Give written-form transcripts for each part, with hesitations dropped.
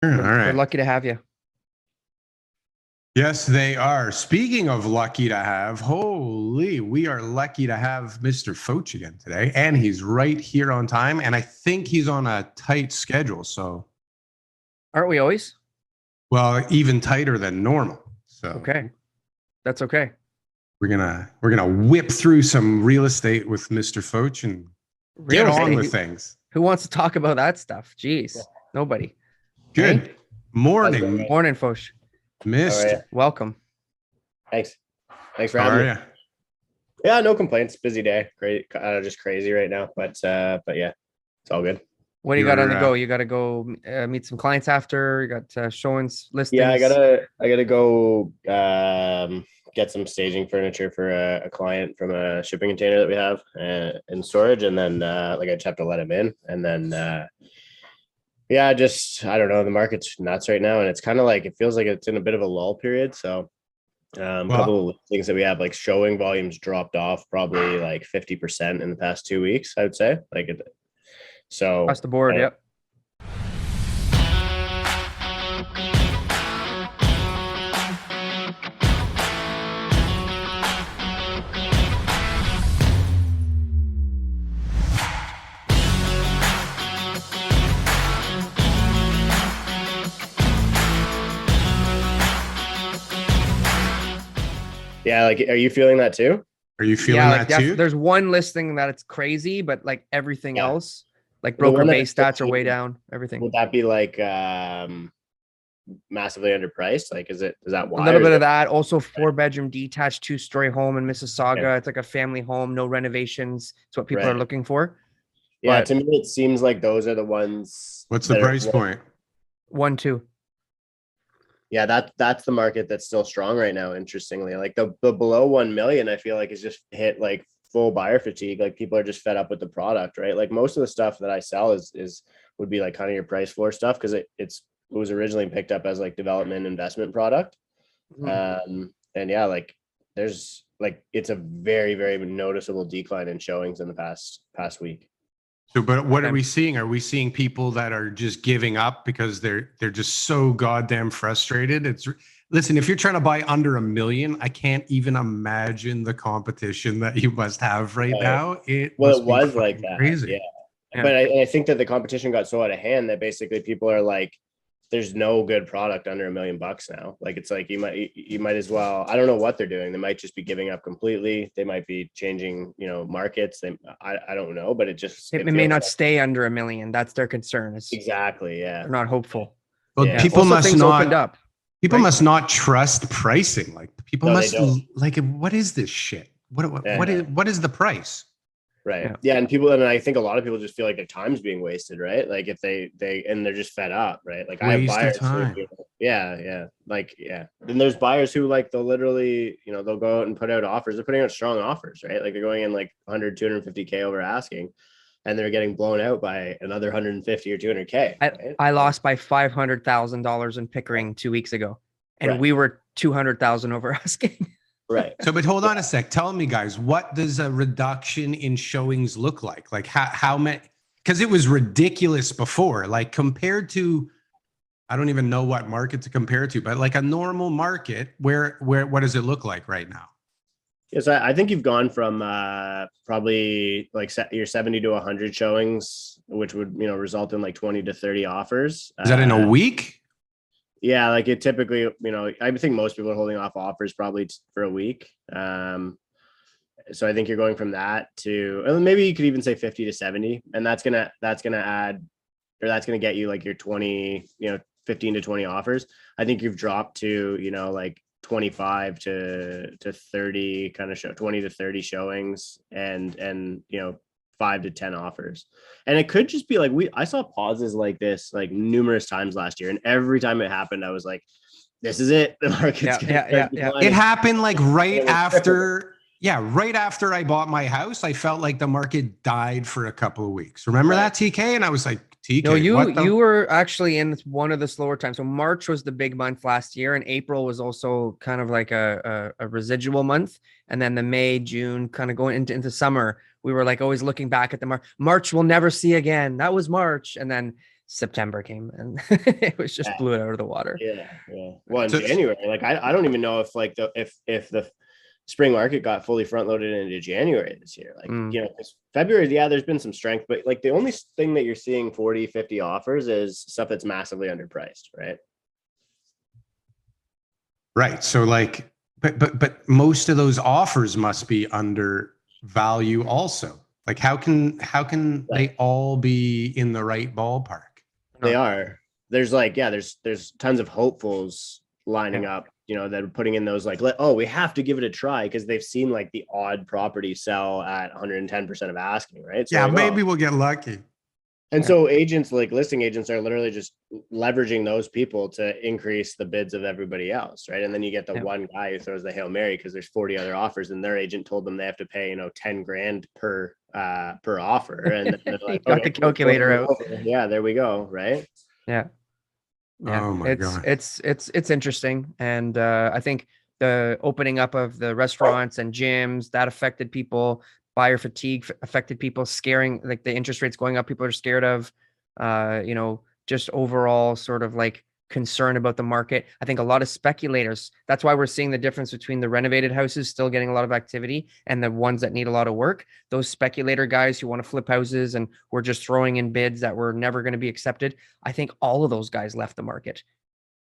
All They're right. lucky to have you. Yes, they are. Speaking of lucky to have, holy, we are lucky to have Mr. Foch again today. And he's right here on time. And I think he's on a tight schedule. So, Aren't we always? well, even tighter than normal. So Okay. That's okay. we're gonna whip through some real estate with Mr. Foch and Real get on estate. with things. Who wants to talk about that stuff? Jeez. Nobody. Good Hey? morning, Morning, Foch. All right. Mr. Welcome. Thanks for How having are me. you? Yeah, no complaints. Busy day. Great. Just crazy right now, but yeah, it's all good. What do you got on the You're, go? You got to go meet some clients after. You got showings, listings. Yeah, I gotta go get some staging furniture for a client from a shipping container that we have in storage, and then like I just have to let him in, and then yeah, just I don't know. The market's nuts right now, and it's kind of like it feels like it's in a bit of a lull period. So a couple of things that we have, like showing volumes dropped off probably like 50% in the past 2 weeks, I would say. So Across the board, yep. yeah, like, are you feeling that too? Are you feeling that too? There's one listing that it's crazy, but like everything else, like The one broker that base is stats are 15, way down. Everything. Would that be like massively underpriced? Like, is that why? A little bit of that. Also, 4-bedroom detached 2-story home in Mississauga. Okay. It's like a family home, no renovations. It's what people Right. are looking for. Yeah, But to me, it seems like those are the ones. What's the price point? 1-2. Yeah, that's the market that's still strong right now. Interestingly, like the below 1 million, I feel like is just hit like full buyer fatigue. Like people are just fed up with the product, right? Like most of the stuff that I sell is would be like kind of your price floor stuff because it was originally picked up as like development investment product. And yeah, like there's like it's a very, very noticeable decline in showings in the past week. So, but what are we seeing? Are we seeing people that are just giving up because they're just so goddamn frustrated? Listen, if you're trying to buy under $1 million, I can't even imagine the competition that you must have right now. It was like that, crazy. Yeah. But I think that the competition got so out of hand that basically people are like, there's no good product under $1 million now. Like, it's like, you might as well, I don't know what they're doing. They might just be giving up completely. They might be changing, markets. I don't know, but it may not stay under $1 million. That's their concern. Exactly. Yeah. They're not hopeful. Well, Yeah. people Also, must things not opened up. People must not trust pricing. Like people must like, what is this shit? What is the price? Right. Yeah. And I think a lot of people just feel like their time's being wasted, right? Like if they're just fed up, right? Like I have buyers. Yeah. Like, yeah. Then there's buyers who like, they'll literally, they'll go out and put out offers. They're putting out strong offers, right? Like they're going in like 100, 250K over asking, and they're getting blown out by another 150 or 200K. Right? I lost by $500,000 in Pickering 2 weeks ago, and we were 200,000 over asking. Right. So, but hold on a sec. Tell me, guys, what does a reduction in showings look like? Like how many? Because it was ridiculous before. Like compared to, I don't even know what market to compare to, but like a normal market, where what does it look like right now? Yes, I think you've gone from probably like your 70 to 100 showings, which would result in like 20 to 30 offers. Is that in a week? Yeah, like it typically, I think most people are holding off offers probably for a week. So I think you're going from that to, and maybe you could even say 50 to 70, and that's gonna add, or that's gonna get you like your 20, 15 to 20 offers. I think you've dropped to, like 25 to 30 kind of 20 to 30 showings and 5 to 10 offers. And it could just be like, I saw pauses like this like numerous times last year. And every time it happened, I was like, this is it. The market's It happened like right after I bought my house. I felt like the market died for a couple of weeks. Remember that, TK? And I was like, TK, no, you were actually in one of the slower times. So March was the big month last year, and April was also kind of like a residual month. And then the May, June, kind of going into summer, we were like always looking back at the March we'll never see again. That was March. And then September came and it was just blew it out of the water. Yeah. Well, in So- January, like I don't even know if like if the spring market got fully front loaded into January this year. Like, you know, 'cause February, yeah, there's been some strength, but like the only thing that you're seeing 40, 50 offers is stuff that's massively underpriced, right? Right. So like, but most of those offers must be under value also. Like how can they all be in the right ballpark? They are. There's like, yeah, there's tons of hopefuls lining up, you know, that are putting in those like, oh, we have to give it a try because they've seen like the odd property sell at 110% of asking, right? So Yeah, like, maybe we'll get lucky. and so agents, like listing agents, are literally just leveraging those people to increase the bids of everybody else, right? And then you get the one guy who throws the Hail Mary because there's 40 other offers, and their agent told them they have to pay, you know, 10 grand per offer, and then like, got the calculator out. Yeah, there we go, right? Yeah. Oh my God. It's interesting, and I think the opening up of the restaurants and gyms that affected people. Buyer fatigue affected people, scaring, like the interest rates going up. People are scared of, you know, just overall sort of like concern about the market. I think a lot of speculators, that's why we're seeing the difference between the renovated houses still getting a lot of activity and the ones that need a lot of work. Those speculator guys who want to flip houses and were just throwing in bids that were never going to be accepted. I think all of those guys left the market.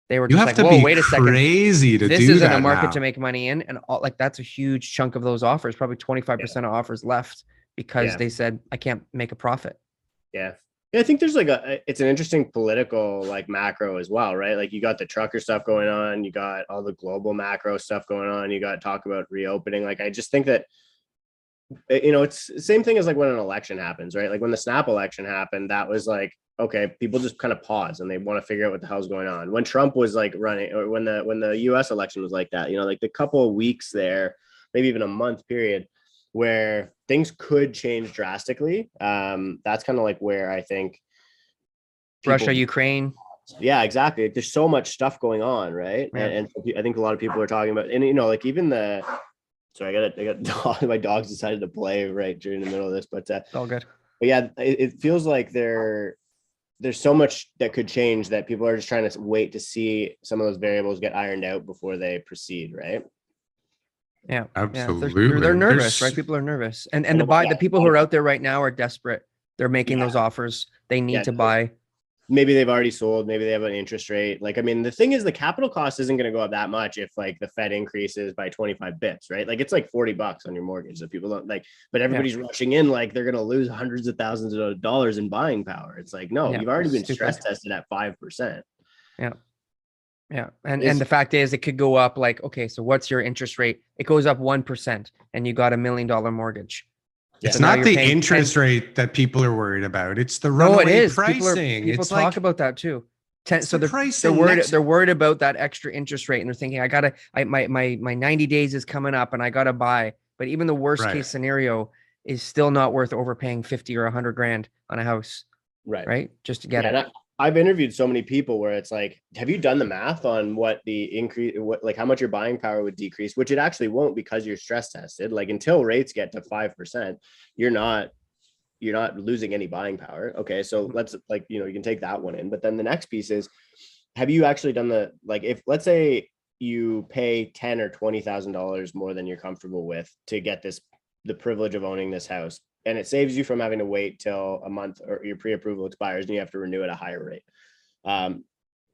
They were You just have like, to whoa, be wait a second. crazy to This do isn't that a market now. to make money in. And all, like, that's a huge chunk of those offers, probably 25% of offers left because they said, I can't make a profit. Yeah. I think there's like it's an interesting political like macro as well, right? Like you got the trucker stuff going on, you got all the global macro stuff going on, you got talk about reopening. Like I just think that, you know, it's the same thing as like when an election happens, right? Like when the Snap election happened, that was like, okay, people just kind of pause and they want to figure out what the hell's going on. When Trump was like running, or when the US election was like that, you know, like the couple of weeks there, maybe even a month period where things could change drastically. That's kind of like where I think Russia, Ukraine. Yeah, exactly. There's so much stuff going on, right? Yeah. And I think a lot of people are talking about, and you know, like even the, sorry, I got dog, my dogs decided to play right during the middle of this, but It's all good. But yeah, it feels like there's so much that could change that people are just trying to wait to see some of those variables get ironed out before they proceed, right? Yeah, absolutely. They're nervous, right? People are nervous, and the people who are out there right now are desperate. They're making those offers. They need to buy. Maybe they've already sold. Maybe they have an interest rate. Like, I mean, the thing is, the capital cost isn't going to go up that much if like the Fed increases by 25 bips, right? Like it's like $40 on your mortgage that people don't like, but everybody's rushing in like they're going to lose hundreds of thousands of dollars in buying power. It's like, no, you've already been stress tested at 5%. Yeah. Yeah. And the fact is it could go up like, okay, so what's your interest rate? It goes up 1% and you got $1 million mortgage. It's so not the interest rate that people are worried about. It's the runaway pricing. People talk like, about that too. So they're worried about that extra interest rate and they're thinking, my 90 days is coming up and I got to buy. But even the worst case scenario is still not worth overpaying 50 or 100 grand on a house. Right. Just to get it. I've interviewed so many people where it's like, have you done the math on what the increase, like how much your buying power would decrease, which it actually won't because you're stress tested. Like until rates get to 5%, you're not losing any buying power. Okay. So let's like, you know, you can take that one in, but then the next piece is, have you actually done the, like, if let's say you pay $10,000 or $20,000 more than you're comfortable with to get the privilege of owning this house, and it saves you from having to wait till a month or your pre-approval expires and you have to renew at a higher rate.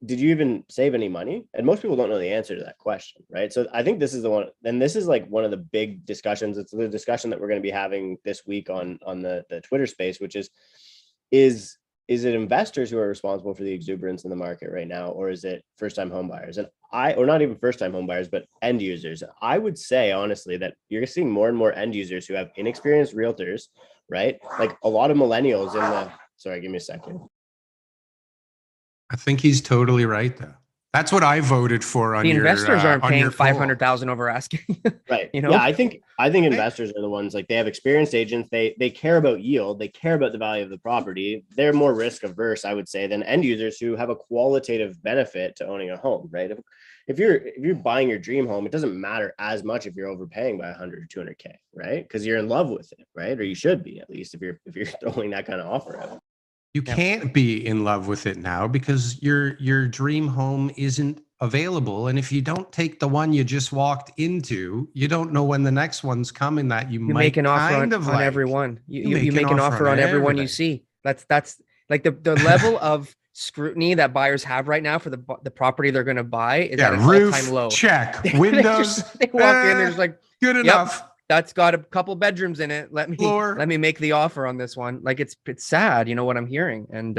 Did you even save any money? And most people don't know the answer to that question, right? So I think this is the one, and this is like one of the big discussions. It's the discussion that we're going to be having this week on the Twitter space, which is it investors who are responsible for the exuberance in the market right now, or is it first-time home buyers? And or not even first-time home buyers, but end users. I would say honestly that you're seeing more and more end users who have inexperienced realtors, right? Like a lot of millennials sorry, give me a second. I think he's totally right though. That's what I voted for on the investors aren't paying 500,000 over asking. Right. You know? Yeah, I think investors are the ones, like they have experienced agents. They care about yield. They care about the value of the property. They're more risk averse, I would say, than end users who have a qualitative benefit to owning a home, right? If you're buying your dream home, it doesn't matter as much if you're overpaying by 100 or 200K, right? Because you're in love with it, right? Or you should be, at least if you're throwing that kind of offer out. You can't be in love with it now because your dream home isn't available. And if you don't take the one you just walked into, you don't know when the next one's coming that you might make an offer kind on, of on like. everyone. You make an offer on everyone you see. That's like the level of scrutiny that buyers have right now for the property they're going to buy is at an all-time low. Check. Windows. They walk in, they're just like, good enough. That's got a couple bedrooms in it. Let me make the offer on this one. Like it's sad, you know what I'm hearing, and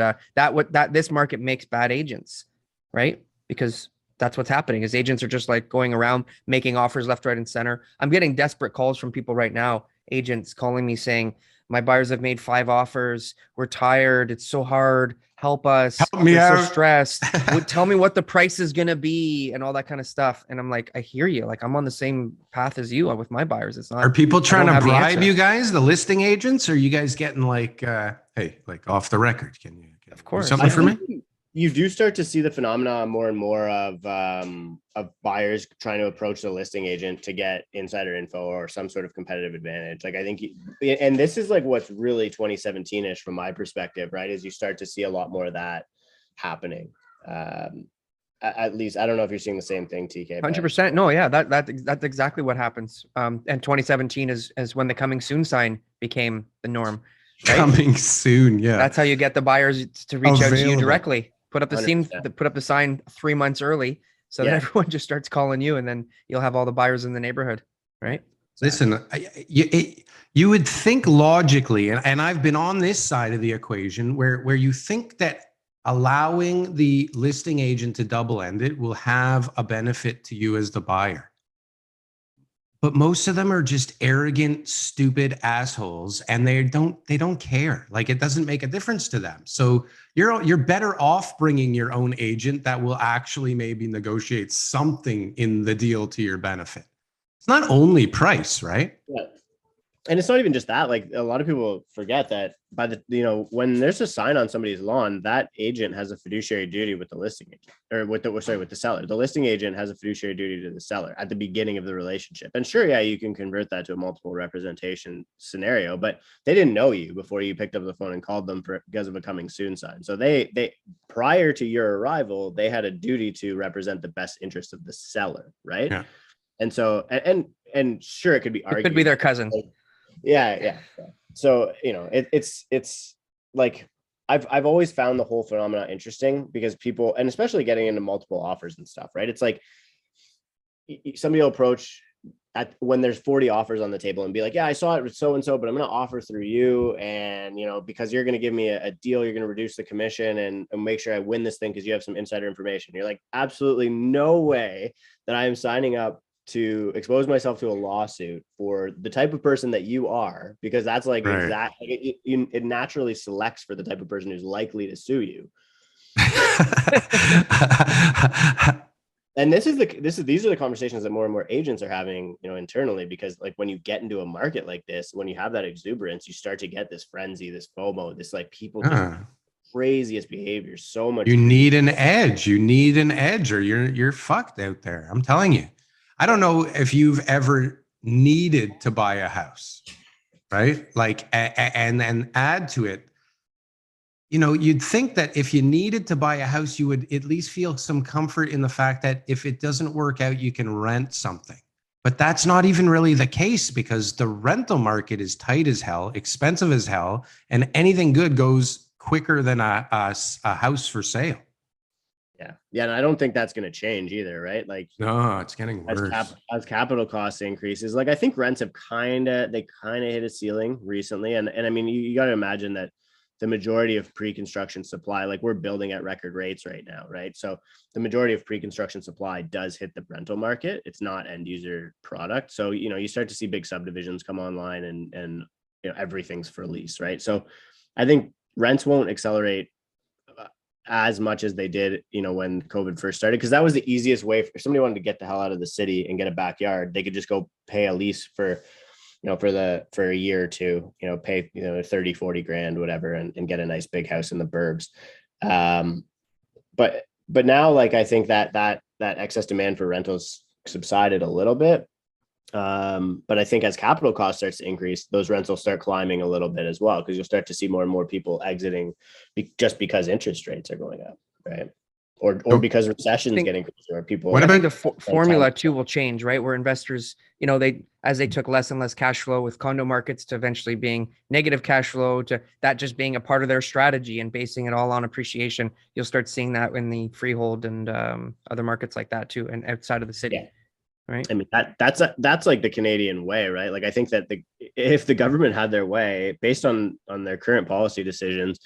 this market makes bad agents, right? Because that's what's happening. Is agents are just like going around making offers left, right, and center. I'm getting desperate calls from people right now. Agents calling me saying, "My buyers have made 5 offers. We're tired. It's so hard. Help us. Help me out. So stressed. Tell me what the price is going to be and all that kind of stuff." And I'm like, I hear you. Like I'm on the same path as you with my buyers. It's not. Are people trying to bribe you guys, the listing agents? Or are you guys getting like, hey, like off the record? Can you of course do something for me? You do start to see the phenomenon more and more of buyers trying to approach the listing agent to get insider info or some sort of competitive advantage. Like I think, and this is like what's really 2017-ish from my perspective, right? Is you start to see a lot more of that happening. At least I don't know if you're seeing the same thing, TK. 100%. No, yeah, that's exactly what happens. And 2017 is when the coming soon sign became the norm. Right? Coming soon, yeah. That's how you get the buyers to reach out to you directly. Put up the sign 3 months early, so that everyone just starts calling you, and then you'll have all the buyers in the neighborhood, right? Listen, you would think logically, and I've been on this side of the equation where you think that allowing the listing agent to double end it will have a benefit to you as the buyer. But most of them are just arrogant, stupid assholes, and they don't care. Like it doesn't make a difference to them. So you're better off bringing your own agent that will actually maybe negotiate something in the deal to your benefit. It's not only price, right? Yeah. And it's not even just that. Like a lot of people forget that when there's a sign on somebody's lawn, that agent has a fiduciary duty with the listing agent or with the seller. The listing agent has a fiduciary duty to the seller at the beginning of the relationship. And sure, yeah, you can convert that to a multiple representation scenario, but they didn't know you before you picked up the phone and called them because of a coming soon sign. So they prior to your arrival, they had a duty to represent the best interest of the seller, right? Yeah. And so and sure, it could be argued. It could be their cousin. Yeah. So, it's like, I've always found the whole phenomenon interesting because people, and especially getting into multiple offers and stuff, right? It's like somebody will approach when there's 40 offers on the table and be like, yeah, I saw it with so-and-so, but I'm going to offer through you. And, because you're going to give me a deal, you're going to reduce the commission and make sure I win this thing because you have some insider information. You're like, absolutely no way that I am signing up to expose myself to a lawsuit for the type of person that you are, because that's like right. Exactly it naturally selects for the type of person who's likely to sue you. And these are the conversations that more and more agents are having, internally, because like when you get into a market like this, when you have that exuberance, you start to get this frenzy, this FOMO, this like people just craziest behavior. So much. You need an edge. You need an edge, or you're fucked out there. I'm telling you. I don't know if you've ever needed to buy a house, right? Like, and then add to it, you'd think that if you needed to buy a house, you would at least feel some comfort in the fact that if it doesn't work out, you can rent something. But that's not even really the case because the rental market is tight as hell, expensive as hell, and anything good goes quicker than a house for sale. Yeah. And I don't think that's going to change either, right? Like, no, it's getting worse as capital costs increases. Like, I think rents have kind of hit a ceiling recently. And I mean, you got to imagine that the majority of pre-construction supply, like we're building at record rates right now, right? So the majority of pre-construction supply does hit the rental market. It's not end user product. So, you start to see big subdivisions come online and everything's for lease, right? So I think rents won't accelerate as much as they did, when COVID first started, because that was the easiest way. If somebody wanted to get the hell out of the city and get a backyard, they could just go pay a lease for a year or two, pay 30, 40 grand, whatever, and get a nice big house in the burbs. But now, like, I think that excess demand for rentals subsided a little bit. But I think as capital cost starts to increase, those rents will start climbing a little bit as well, because you'll start to see more and more people exiting just because interest rates are going up, right? Or because recession's getting closer, or people. I think the formula too will change, right? Where investors, as they took less and less cash flow with condo markets to eventually being negative cash flow, to that just being a part of their strategy and basing it all on appreciation, you'll start seeing that in the freehold and other markets like that too, and outside of the city. Yeah. Right. I mean, that's like the Canadian way, right? Like, I think that if the government had their way based on their current policy decisions,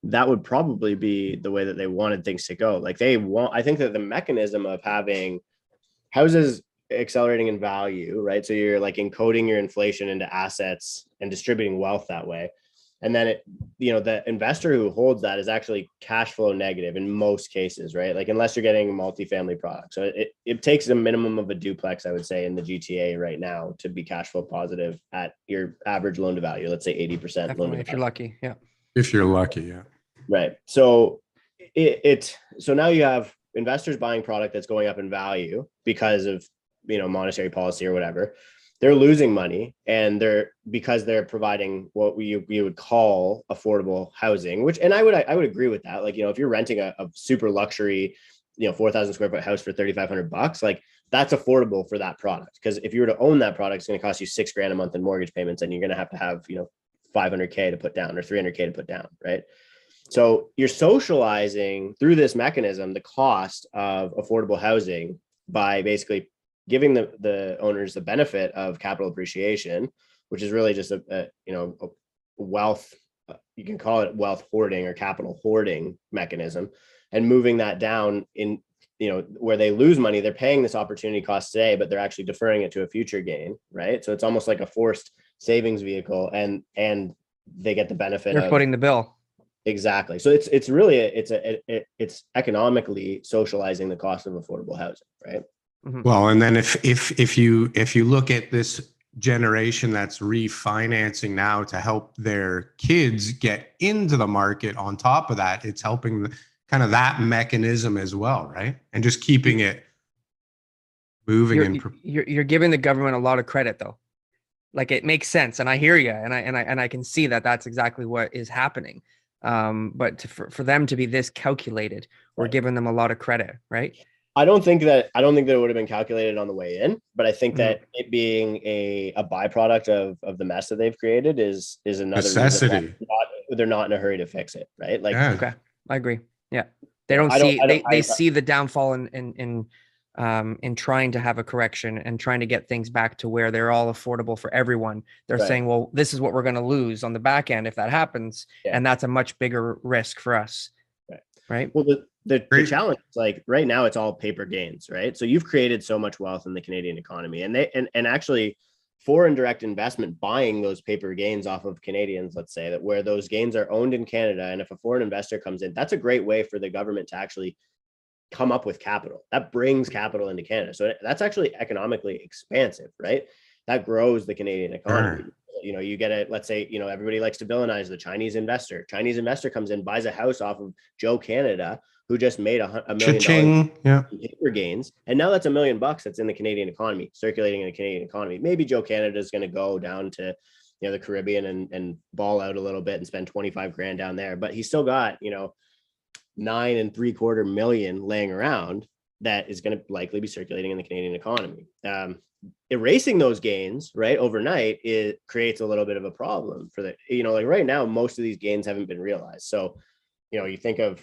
that would probably be the way that they wanted things to go. Like, I think that the mechanism of having houses accelerating in value, right? So you're like encoding your inflation into assets and distributing wealth that way. And then the investor who holds that is actually cash flow negative in most cases, right? Like, unless you're getting a multifamily product. So it takes a minimum of a duplex, I would say, in the GTA right now to be cash flow positive at your average loan to value, let's say 80% loan to value. If you're lucky. Yeah. If you're lucky. Yeah. Right. So so now you have investors buying product that's going up in value because of, monetary policy or whatever. They're losing money, and because they're providing what we would call affordable housing, and I would agree with that. Like, if you're renting a super luxury, 4,000 square foot house for $3,500, like, that's affordable for that product. Because if you were to own that product, it's going to cost you $6,000 a month in mortgage payments, and you're going to have $500K to put down or $300K to put down, right? So you're socializing through this mechanism the cost of affordable housing by basically giving the owners the benefit of capital appreciation, which is really just a wealth, you can call it wealth hoarding or capital hoarding mechanism, and moving that down in, where they lose money, they're paying this opportunity cost today, but they're actually deferring it to a future gain, right? So it's almost like a forced savings vehicle, and they get the benefit. They're footing the bill. Exactly. So it's really it's economically socializing the cost of affordable housing, right? Mm-hmm. Well, and then if you look at this generation that's refinancing now to help their kids get into the market, on top of that, it's helping kind of that mechanism as well, right? And just keeping it moving. You're giving the government a lot of credit, though. Like, it makes sense, and I hear you, and I can see that that's exactly what is happening. But for them to be this calculated, we're giving them a lot of credit, right? I don't think that it would have been calculated on the way in, but I think that it being a byproduct of the mess that they've created is another necessity. They're not in a hurry to fix it, right? Like, okay, I agree. Yeah, they don't see they see the downfall in trying to have a correction and trying to get things back to where they're all affordable for everyone. They're saying, well, this is what we're going to lose on the back end if that happens, and that's a much bigger risk for us. Right. Well, the challenge is, like, right now it's all paper gains, right? So you've created so much wealth in the Canadian economy, and actually foreign direct investment buying those paper gains off of Canadians, let's say, that where those gains are owned in Canada, and if a foreign investor comes in, that's a great way for the government to actually come up with capital. That brings capital into Canada. So that's actually economically expansive, right? That grows the Canadian economy. You get it. Let's say, everybody likes to villainize the Chinese investor. Chinese investor comes in, buys a house off of Joe Canada, who just made $1 million in paper gains. And now that's $1 million that's in the Canadian economy, circulating in the Canadian economy. Maybe Joe Canada is going to go down to, the Caribbean and ball out a little bit and spend $25,000 down there, but he's still got, $9.75 million laying around that is going to likely be circulating in the Canadian economy. Erasing those gains, right, overnight, it creates a little bit of a problem for the, like right now, most of these gains haven't been realized. So, you think of,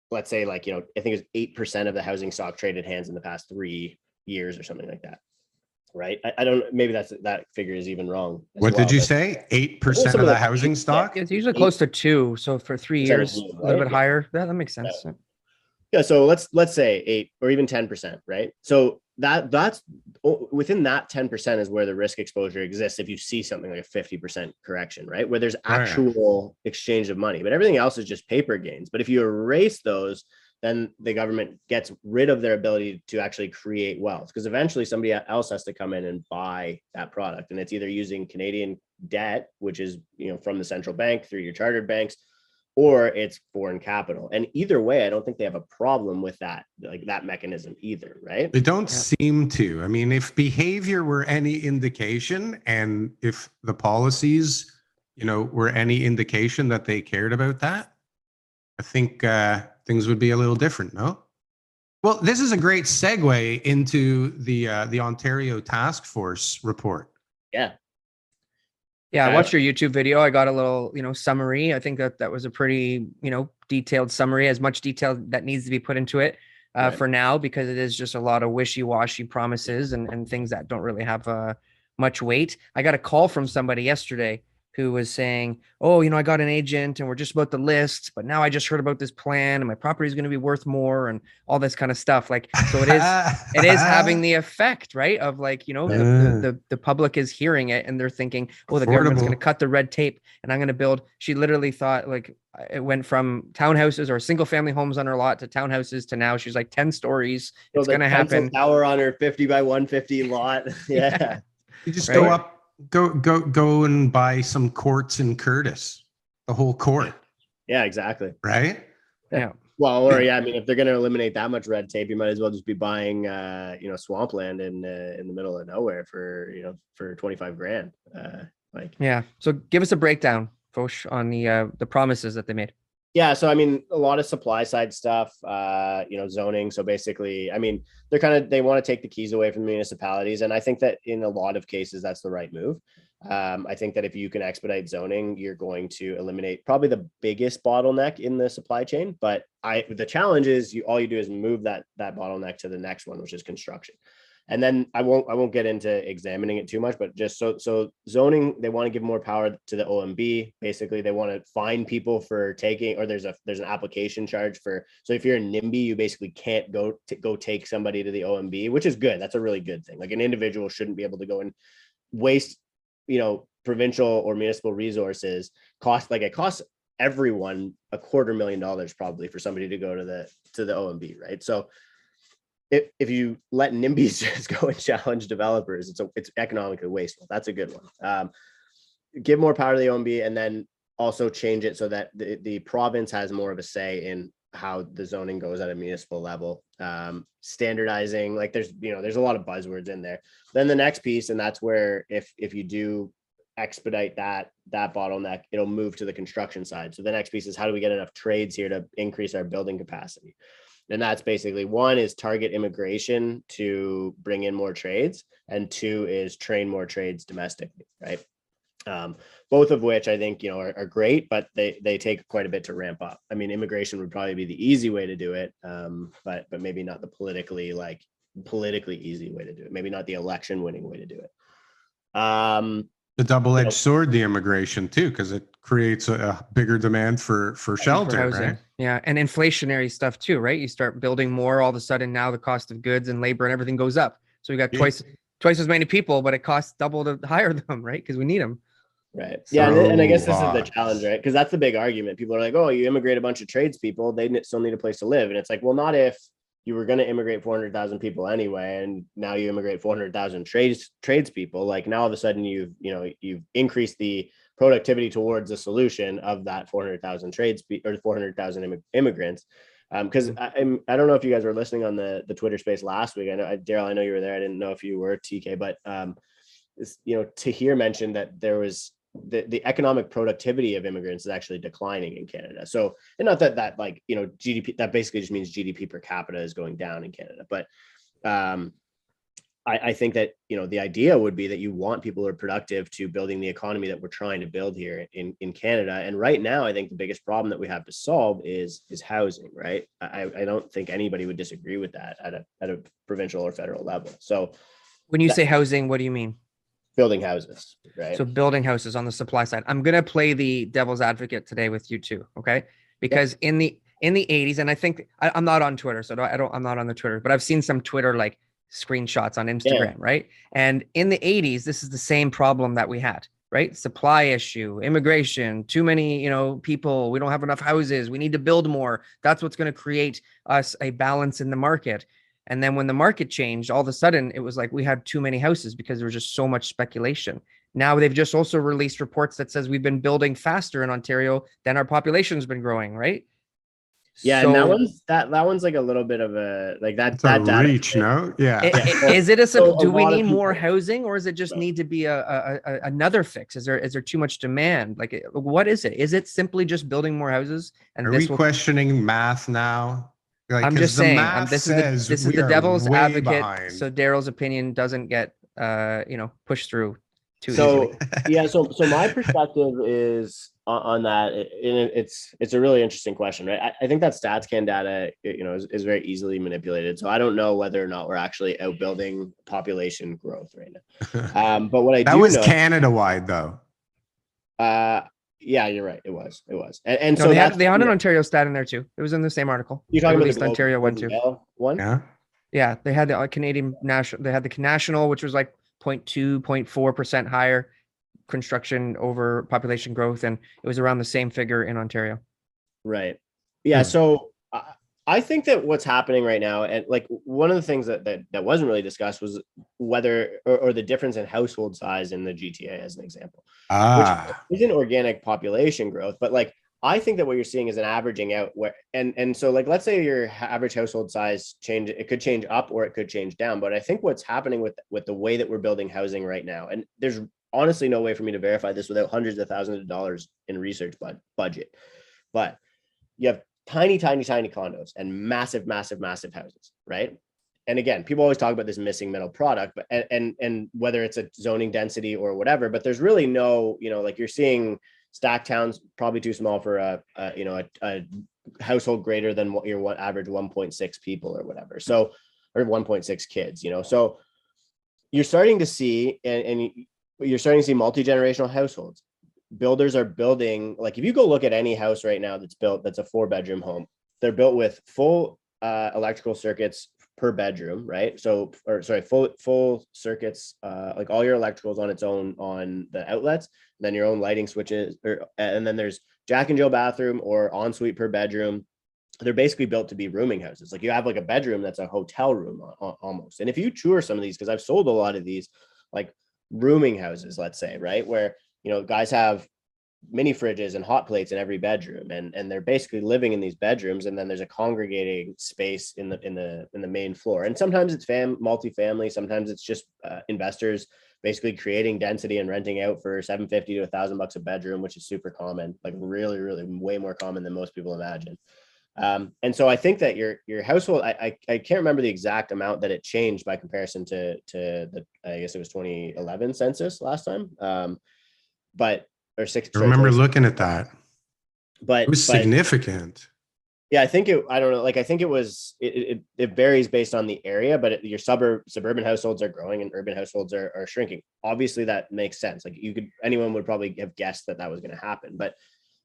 let's say, like, I think it's 8% of the housing stock traded hands in the past 3 years or something like that. Right. I don't, maybe that figure is even wrong. What did you say? 8% of the housing stock? It's usually close to 2. So for 3 years, a little bit higher. That makes sense. Yeah. So let's say 8 or even 10%. Right. So that's within that 10% is where the risk exposure exists. If you see something like a 50% correction, right, where there's actual exchange of money, but everything else is just paper gains. But if you erase those, then the government gets rid of their ability to actually create wealth, because eventually somebody else has to come in and buy that product. And it's either using Canadian debt, which is, from the central bank through your chartered banks, or it's foreign capital. And either way, I don't think they have a problem with that, like that mechanism either, right? They don't seem to. I mean, if behavior were any indication, and if the policies, were any indication that they cared about that, I think things would be a little different, no? Well, this is a great segue into the Ontario Task Force report. Yeah. Yeah, I watched your YouTube video. I got a little, summary. I think that was a pretty, detailed summary, as much detail that needs to be put into it for now, because it is just a lot of wishy-washy promises and things that don't really have much weight. I got a call from somebody yesterday who was saying, oh, I got an agent and we're just about to list, but now I just heard about this plan and my property is going to be worth more and all this kind of stuff. Like, so it is having the effect, right? Of like, the public is hearing it and they're thinking, oh, the government's going to cut the red tape and I'm going to build. She literally thought like it went from townhouses or single family homes on her lot to townhouses to now she's like 10 stories. So it's going to happen. Tower on her 50 by 150 lot. Yeah. You just go up. Go and buy some courts in Curtis, the whole court. Yeah, exactly. Right. Yeah. Well, or I mean, if they're going to eliminate that much red tape, you might as well just be buying, swampland in the middle of nowhere for 25 grand. Yeah. So give us a breakdown, Foch, on the promises that they made. Yeah. So, I mean, a lot of supply side stuff, zoning. So basically, I mean, they want to take the keys away from the municipalities. And I think that in a lot of cases, that's the right move. I think that if you can expedite zoning, you're going to eliminate probably the biggest bottleneck in the supply chain. But the challenge is all you do is move that bottleneck to the next one, which is construction. And then I won't get into examining it too much, but just so zoning, they want to give more power to the OMB. Basically, they want to fine people for taking, or there's an application charge for. So if you're a NIMBY, you basically can't go take somebody to the OMB, which is good. That's a really good thing. Like an individual shouldn't be able to go and waste, provincial or municipal resources. It costs everyone $250,000 probably for somebody to go to the OMB, right? So if you let NIMBYs just go and challenge developers, it's economically wasteful. That's a good one. Give more power to the OMB, and then also change it so that the province has more of a say in how the zoning goes at a municipal level. Standardizing, like there's a lot of buzzwords in there. Then the next piece, and that's where if you do expedite that bottleneck, it'll move to the construction side. So the next piece is, how do we get enough trades here to increase our building capacity? And that's basically, one is target immigration to bring in more trades, and two is train more trades domestically, right? Both of which I think, are great, but they take quite a bit to ramp up. I mean, immigration would probably be the easy way to do it, but maybe not the politically easy way to do it. Maybe not the election winning way to do it. The double-edged sword, the immigration too, because it creates a bigger demand for shelter, right? Yeah, and inflationary stuff too, right? You start building more, all of a sudden now the cost of goods and labor and everything goes up. So we got twice as many people, but it costs double to hire them, right? Because we need them. Right. Yeah, and I guess this is the challenge, right? Because that's the big argument. People are like, oh, you immigrate a bunch of tradespeople, they still need a place to live. And it's like, well, not if you were going to immigrate 400,000 people anyway, and now you immigrate 400,000 tradespeople. Like now all of a sudden you've increased the productivity towards a solution of that 400,000 or 400,000 immigrants. Because I don't know if you guys were listening on the Twitter space last week. I know, Darryl, I know you were there. I didn't know if you were, TK, but Tahir mentioned that there was the economic productivity of immigrants is actually declining in Canada. So, and not that GDP, that basically just means GDP per capita is going down in Canada. But I think that, the idea would be that you want people who are productive to building the economy that we're trying to build here in Canada. And right now, I think the biggest problem that we have to solve is housing, right? I don't think anybody would disagree with that at a provincial or federal level. So when you say housing, what do you mean? Building houses, right? So building houses on the supply side. I'm going to play the devil's advocate today with you too. Okay. Because in the 80s, and I think I'm not on Twitter, so I'm not on the Twitter, but I've seen some Twitter like screenshots on Instagram, right? And in the 80s, this is the same problem that we had, right? Supply issue, immigration, too many, people, we don't have enough houses, we need to build more. That's what's going to create us a balance in the market. And then when the market changed, all of a sudden it was like we had too many houses because there was just so much speculation. Now they've just also released reports that says we've been building faster in Ontario than our population's been growing, right? Yeah, so, and that one's like a little bit of a like that. It's that a reach, no? Yeah. Is it do we need more housing, or is it just need to be another fix? Is there too much demand? Like, what is it? Is it simply just building more houses? And are we questioning math now? Like, I'm just saying, this is the devil's advocate. Behind. So Darryl's opinion doesn't get pushed through too easily. Yeah, so my perspective is on that, and it's a really interesting question, right? I think that StatsCan data, is very easily manipulated. So I don't know whether or not we're actually outbuilding population growth right now. But what I that was Canada wide though. Yeah, you're right. It was, and so they had an Ontario stat in there too. It was in the same article. You're talking about the Ontario one too. One. Yeah, they had the Canadian national. They had the national, which was like 0.2, 0.4% higher construction over population growth, and it was around the same figure in Ontario. Right. Yeah. So I think that what's happening right now, and like one of the things that wasn't really discussed was whether or the difference in household size in the GTA as an example, which isn't organic population growth, but like I think that what you're seeing is an averaging out where, and so like, let's say your average household size change, it could change up or it could change down. But I think what's happening with the way that we're building housing right now, and there's honestly no way for me to verify this without hundreds of thousands of dollars in research budget, but you have tiny condos and massive houses, right? And again, people always talk about this missing middle product, but and whether it's a zoning density or whatever, but there's really no, like you're seeing stack towns probably too small for a household greater than what your average 1.6 people or whatever. So, or 1.6 kids, so you're starting to see, and you're starting to see multi-generational households. Builders are building, like if you go look at any house right now that's built, that's a 4-bedroom home, they're built with full electrical circuits per bedroom, right? So, or sorry, full circuits, like all your electricals on its own on the outlets, then your own lighting switches, and then there's Jack and Jill bathroom or ensuite per bedroom. They're basically built to be rooming houses. Like you have like a bedroom that's a hotel room almost. And if you tour some of these, because I've sold a lot of these, like rooming houses, let's say, right, where guys have mini fridges and hot plates in every bedroom, and they're basically living in these bedrooms, and then there's a congregating space in the main floor. And sometimes it's multifamily, sometimes it's just investors basically creating density and renting out for $750 to $1,000 a bedroom, which is super common, like really way more common than most people imagine. And so I think that your household, I can't remember the exact amount that it changed by comparison to the, I guess it was 2011 census last time, but or six. I remember looking at that, but it was significant. Yeah, I think I don't know. Like, I think it varies based on the area, but your suburban households are growing and urban households are shrinking. Obviously, that makes sense. Like anyone would probably have guessed that was going to happen. But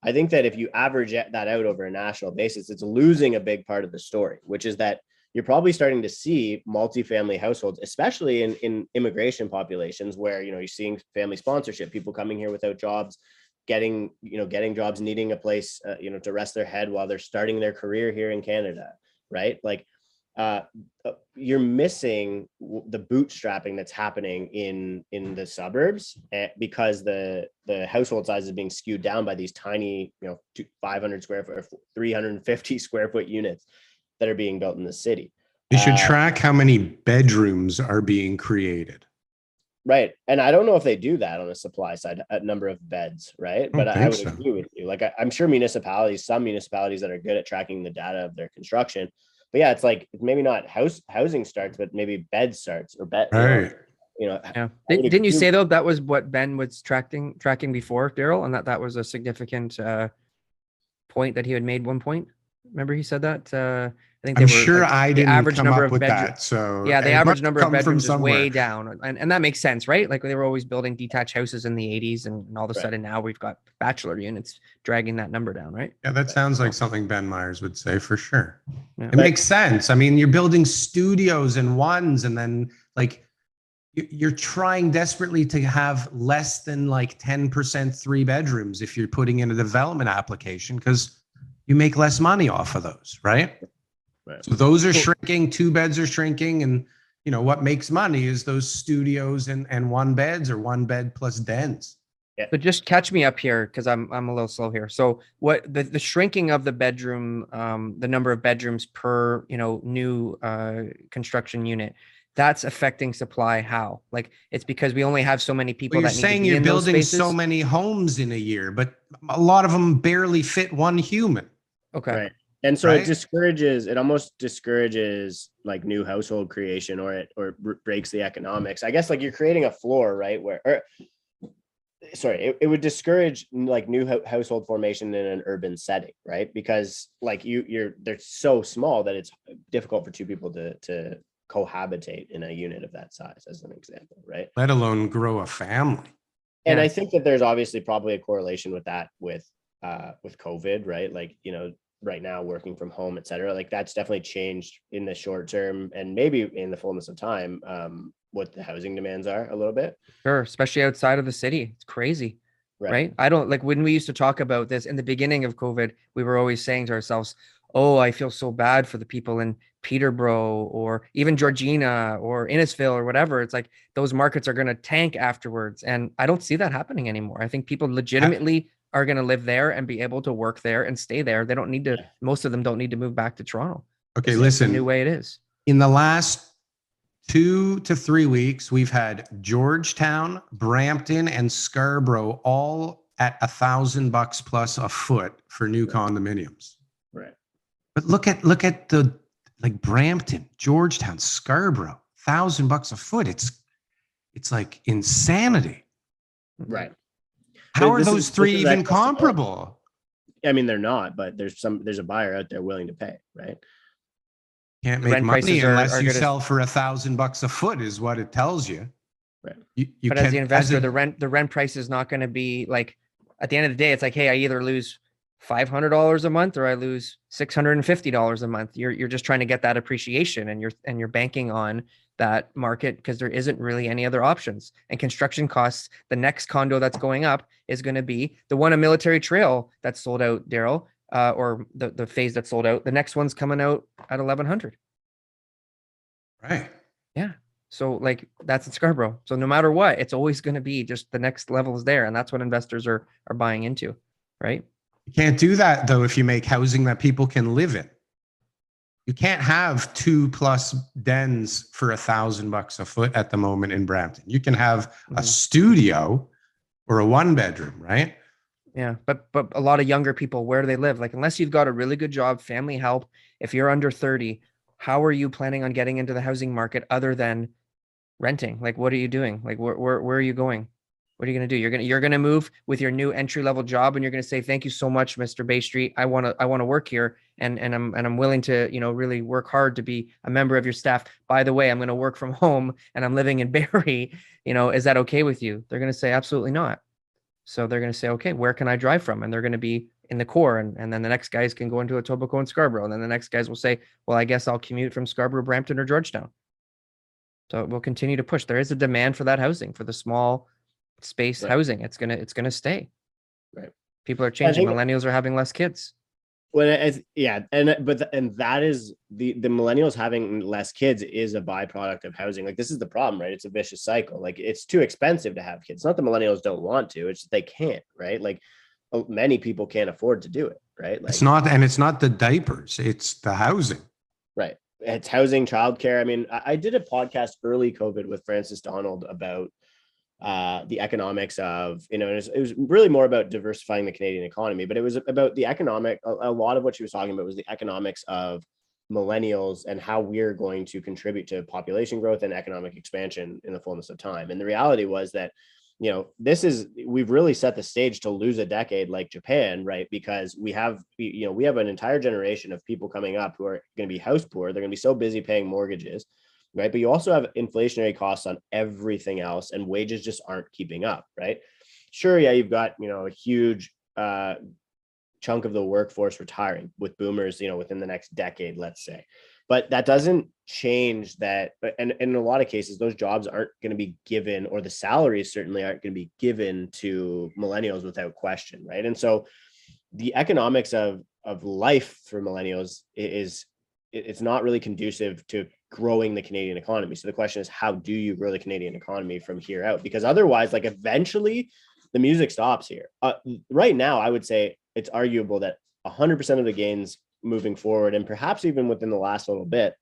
I think that if you average that out over a national basis, it's losing a big part of the story, which is that you're probably starting to see multifamily households, especially in immigration populations where, you're seeing family sponsorship, people coming here without jobs, getting jobs, needing a place, to rest their head while they're starting their career here in Canada, right? Like you're missing the bootstrapping that's happening in the suburbs because the household size is being skewed down by these tiny, 500 square foot or 350 square foot units that are being built in the city. You should track how many bedrooms are being created. Right. And I don't know if they do that on the supply side, a number of beds, right? But I would agree with you. Like I'm sure some municipalities that are good at tracking the data of their construction. But yeah, it's like maybe not housing starts, but maybe bed starts or bed. Right. Yeah. Didn't you say though that was what Ben was tracking before, Darryl, and that was a significant point that he had made one point? Remember he said that? I think I'm sure I didn't come up with that. So yeah, the average number of bedrooms is way down, and that makes sense, right? Like they were always building detached houses in the 80s, and all of a sudden now we've got bachelor units dragging that number down, right? Yeah, that sounds like something Ben Myers would say for sure. Yeah. It makes sense. I mean, you're building studios and ones, and then like you're trying desperately to have less than like 10% 3 bedrooms if you're putting in a development application because you make less money off of those, right? So those are shrinking, 2 beds are shrinking, and you know, what makes money is those studios and one beds or one bed plus dens. Yeah. But just catch me up here because I'm a little slow here. So what the shrinking of the bedroom, the number of bedrooms per, you know, new construction unit, that's affecting supply how? Like it's because we only have so many people Well, you're that need to saying be you're in those building spaces. so many homes in a year, but a lot of them barely fit one human. Okay. Right. And so Right? it almost discourages like new household creation, or it breaks the economics. I guess like you're creating a floor, right? It would discourage like new household formation in an urban setting, right? Because like they're so small that it's difficult for two people to cohabitate in a unit of that size, as an example, right? Let alone grow a family. And Yeah. I think that there's obviously probably a correlation with that with COVID, right? Like, you know, right now working from home, et cetera, like that's definitely changed in the short term and maybe in the fullness of time, what the housing demands are a little bit. Sure, especially outside of the city. It's crazy, right? I don't like when we used to talk about this in the beginning of COVID, we were always saying to ourselves, oh, I feel so bad for the people in Peterborough or even Georgina or Innisfil or whatever. It's like those markets are going to tank afterwards. And I don't see that happening anymore. I think people legitimately are going to live there and be able to work there and stay there. They don't need to, most of them don't need to move back to Toronto. Okay, It's listen. the new way it is. In the last 2 to 3 weeks, we've had Georgetown, Brampton, and Scarborough all at $1,000 plus a foot for new condominiums. Right. But look at the like Brampton, Georgetown, Scarborough, $1,000 a foot. It's like insanity. Right. How are those three even comparable? I mean, they're not, but there's a buyer out there willing to pay, right? Can't make money unless you sell for $1,000 a foot, is what it tells you. Right. But as the investor, the rent price is not going to be like, at the end of the day, it's like, hey, I either lose $500 a month or I lose $650 a month. You're just trying to get that appreciation, and you're banking on that market because there isn't really any other options. And construction costs, the next condo that's going up is going to be the one on Military Trail that's sold out, Darryl, or the phase that's sold out. The next one's coming out at 1,100. Right. Yeah. So like that's in Scarborough. So no matter what, it's always going to be just the next level is there. And that's what investors are buying into. Right. You can't do that though if you make housing that people can live in. You can't have 2+ dens for $1,000 a foot at the moment in Brampton. You can have a studio or a 1-bedroom, right? Yeah, but a lot of younger people, where do they live? Like, unless you've got a really good job, family help, if you're under 30, how are you planning on getting into the housing market other than renting? Like, what are you doing? Like, where are you going? What are you going to do? You're going to move with your new entry level job, and you're going to say, "Thank you so much, Mr. Bay Street. I want to work here, and I'm willing to, you know, really work hard to be a member of your staff. By the way, I'm going to work from home, and I'm living in Barrie. You know, is that okay with you?" They're going to say, "Absolutely not." So they're going to say, "Okay, where can I drive from?" And they're going to be in the core, and then the next guys can go into Etobicoke and Scarborough, and then the next guys will say, "Well, I guess I'll commute from Scarborough, Brampton, or Georgetown." So we'll continue to push. There is a demand for that housing, for the small space housing. It's gonna stay. Right. People are changing. Millennials are having less kids. And that is the millennials having less kids is a byproduct of housing. Like, this is the problem, right? It's a vicious cycle. Like, it's too expensive to have kids. It's not the millennials don't want to, it's they can't, right? Like, many people can't afford to do it, right? Like, it's not the diapers, it's the housing. Right. It's housing, childcare. I mean, I did a podcast early COVID with Francis Donald about the economics of, you know, it was really more about diversifying the Canadian economy, but it was about the economic, a lot of what she was talking about was the economics of millennials and how we're going to contribute to population growth and economic expansion in the fullness of time. And the reality was that, you know, we've really set the stage to lose a decade like Japan, right? Because we have an entire generation of people coming up who are going to be house poor. They're going to be so busy paying mortgages, right? But you also have inflationary costs on everything else, and wages just aren't keeping up, right? Sure, yeah, you've got, you know, a huge chunk of the workforce retiring with boomers, you know, within the next decade, let's say. But that doesn't change that. And in a lot of cases, those jobs aren't going to be given, or the salaries certainly aren't going to be given to millennials without question, right? And so the economics of life for millennials it's not really conducive to growing the Canadian economy. So the question is, how do you grow the Canadian economy from here out? Because otherwise, like eventually the music stops here. Right now, I would say it's arguable that 100% of the gains moving forward, and perhaps even within the last little bit,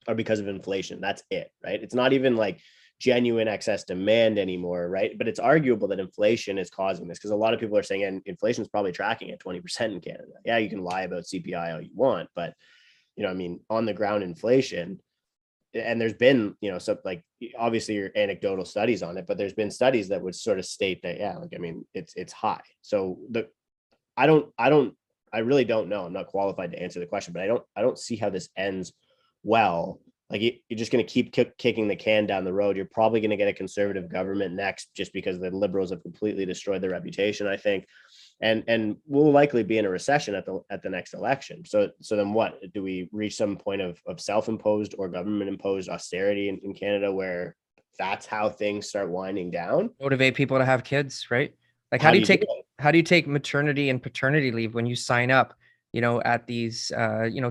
are because of inflation. That's it, right? It's not even like genuine excess demand anymore, right? But it's arguable that inflation is causing this, because a lot of people are saying, and inflation is probably tracking at 20% in Canada. Yeah, you can lie about CPI all you want, but I mean, on the ground inflation, and there's been, so like obviously your anecdotal studies on it, but there's been studies that would sort of state that, yeah, like, I mean, it's high. So I really don't know. I'm not qualified to answer the question, but I don't see how this ends well. Like you're just going to keep kicking the can down the road. You're probably going to get a conservative government next, just because the Liberals have completely destroyed their reputation, I think. And we'll likely be in a recession at the next election. So then what? Do we reach some point of self-imposed or government-imposed austerity in Canada, where that's how things start winding down? Motivate people to have kids, right? Like how do you take maternity and paternity leave when you sign up, at these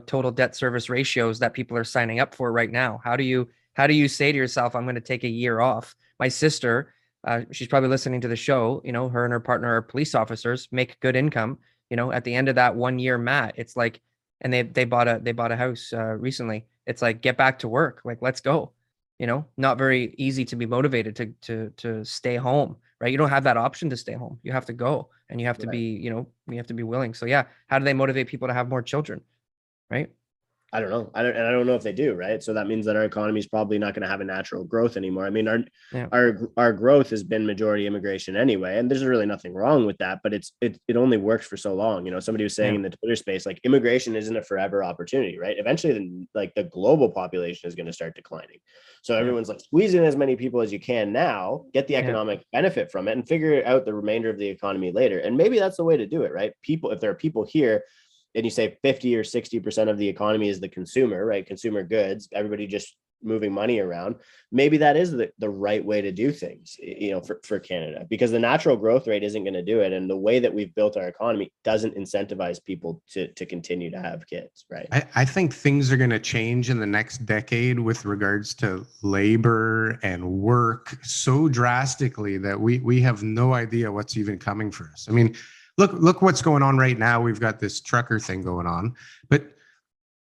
total debt service ratios that people are signing up for right now? How do you say to yourself, I'm going to take a year off? My sister, she's probably listening to the show, her and her partner are police officers, make good income, at the end of that 1 year mat, it's like, and they bought a house recently. It's like, get back to work. Like, let's go. Not very easy to be motivated to stay home, right? You don't have that option to stay home. You have to go, and you have to be, you have to be willing. So yeah, how do they motivate people to have more children, right? I don't know. I don't know if they do, right? So that means that our economy is probably not going to have a natural growth anymore. I mean, our growth has been majority immigration anyway, and there's really nothing wrong with that. But it only works for so long. Somebody was saying in the Twitter space, like, immigration isn't a forever opportunity, right? Eventually, the global population is going to start declining. So everyone's like squeezing as many people as you can now, get the economic benefit from it, and figure out the remainder of the economy later. And maybe that's the way to do it, right? If there are people here, and you say 50 or 60% of the economy is the consumer, right? Consumer goods, everybody just moving money around. Maybe that is the right way to do things, for Canada, because the natural growth rate isn't going to do it. And the way that we've built our economy doesn't incentivize people to continue to have kids, right? I think things are going to change in the next decade with regards to labor and work so drastically that we have no idea what's even coming for us. I mean, Look what's going on right now. We've got this trucker thing going on, but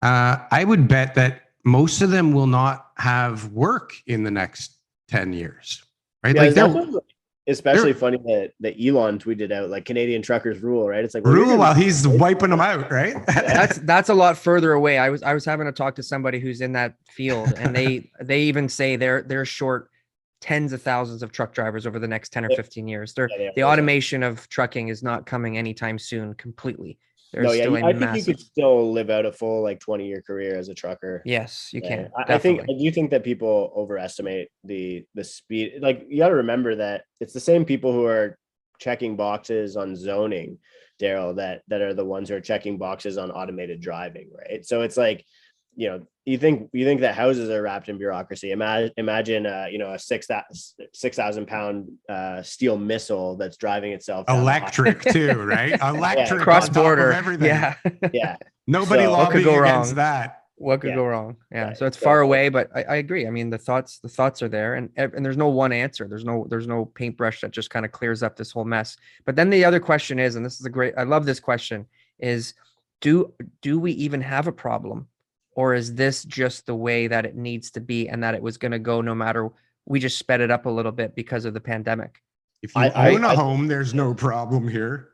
I would bet that most of them will not have work in the next 10 years, right? Yeah, like especially funny that Elon tweeted out, like, Canadian truckers rule, right? It's like, well, rule while he's wiping them out, right? That's a lot further away. I was having to talk to somebody who's in that field, and they even say they're short tens of thousands of truck drivers over the next 10 or 15 years. The automation of trucking is not coming anytime soon completely. I think you could still live out a full 20-year career as a trucker. Yes, you can. I do think that people overestimate the speed. Like, you got to remember that it's the same people who are checking boxes on zoning, Darryl, that are the ones who are checking boxes on automated driving, right? So it's like, you think that houses are wrapped in bureaucracy. Imagine a 6,000 pound steel missile that's driving itself electric too, right? Electric, cross border, everything. Yeah. Nobody lobbying against that. What could go wrong? Yeah. Right. So it's far away, but I agree. I mean, the thoughts are there, and there's no one answer. There's no paintbrush that just kind of clears up this whole mess. But then the other question is, and this is I love this question, is do we even have a problem? Or is this just the way that it needs to be, and that it was going to go no matter, we just sped it up a little bit because of the pandemic? If you own a home, there's no problem here.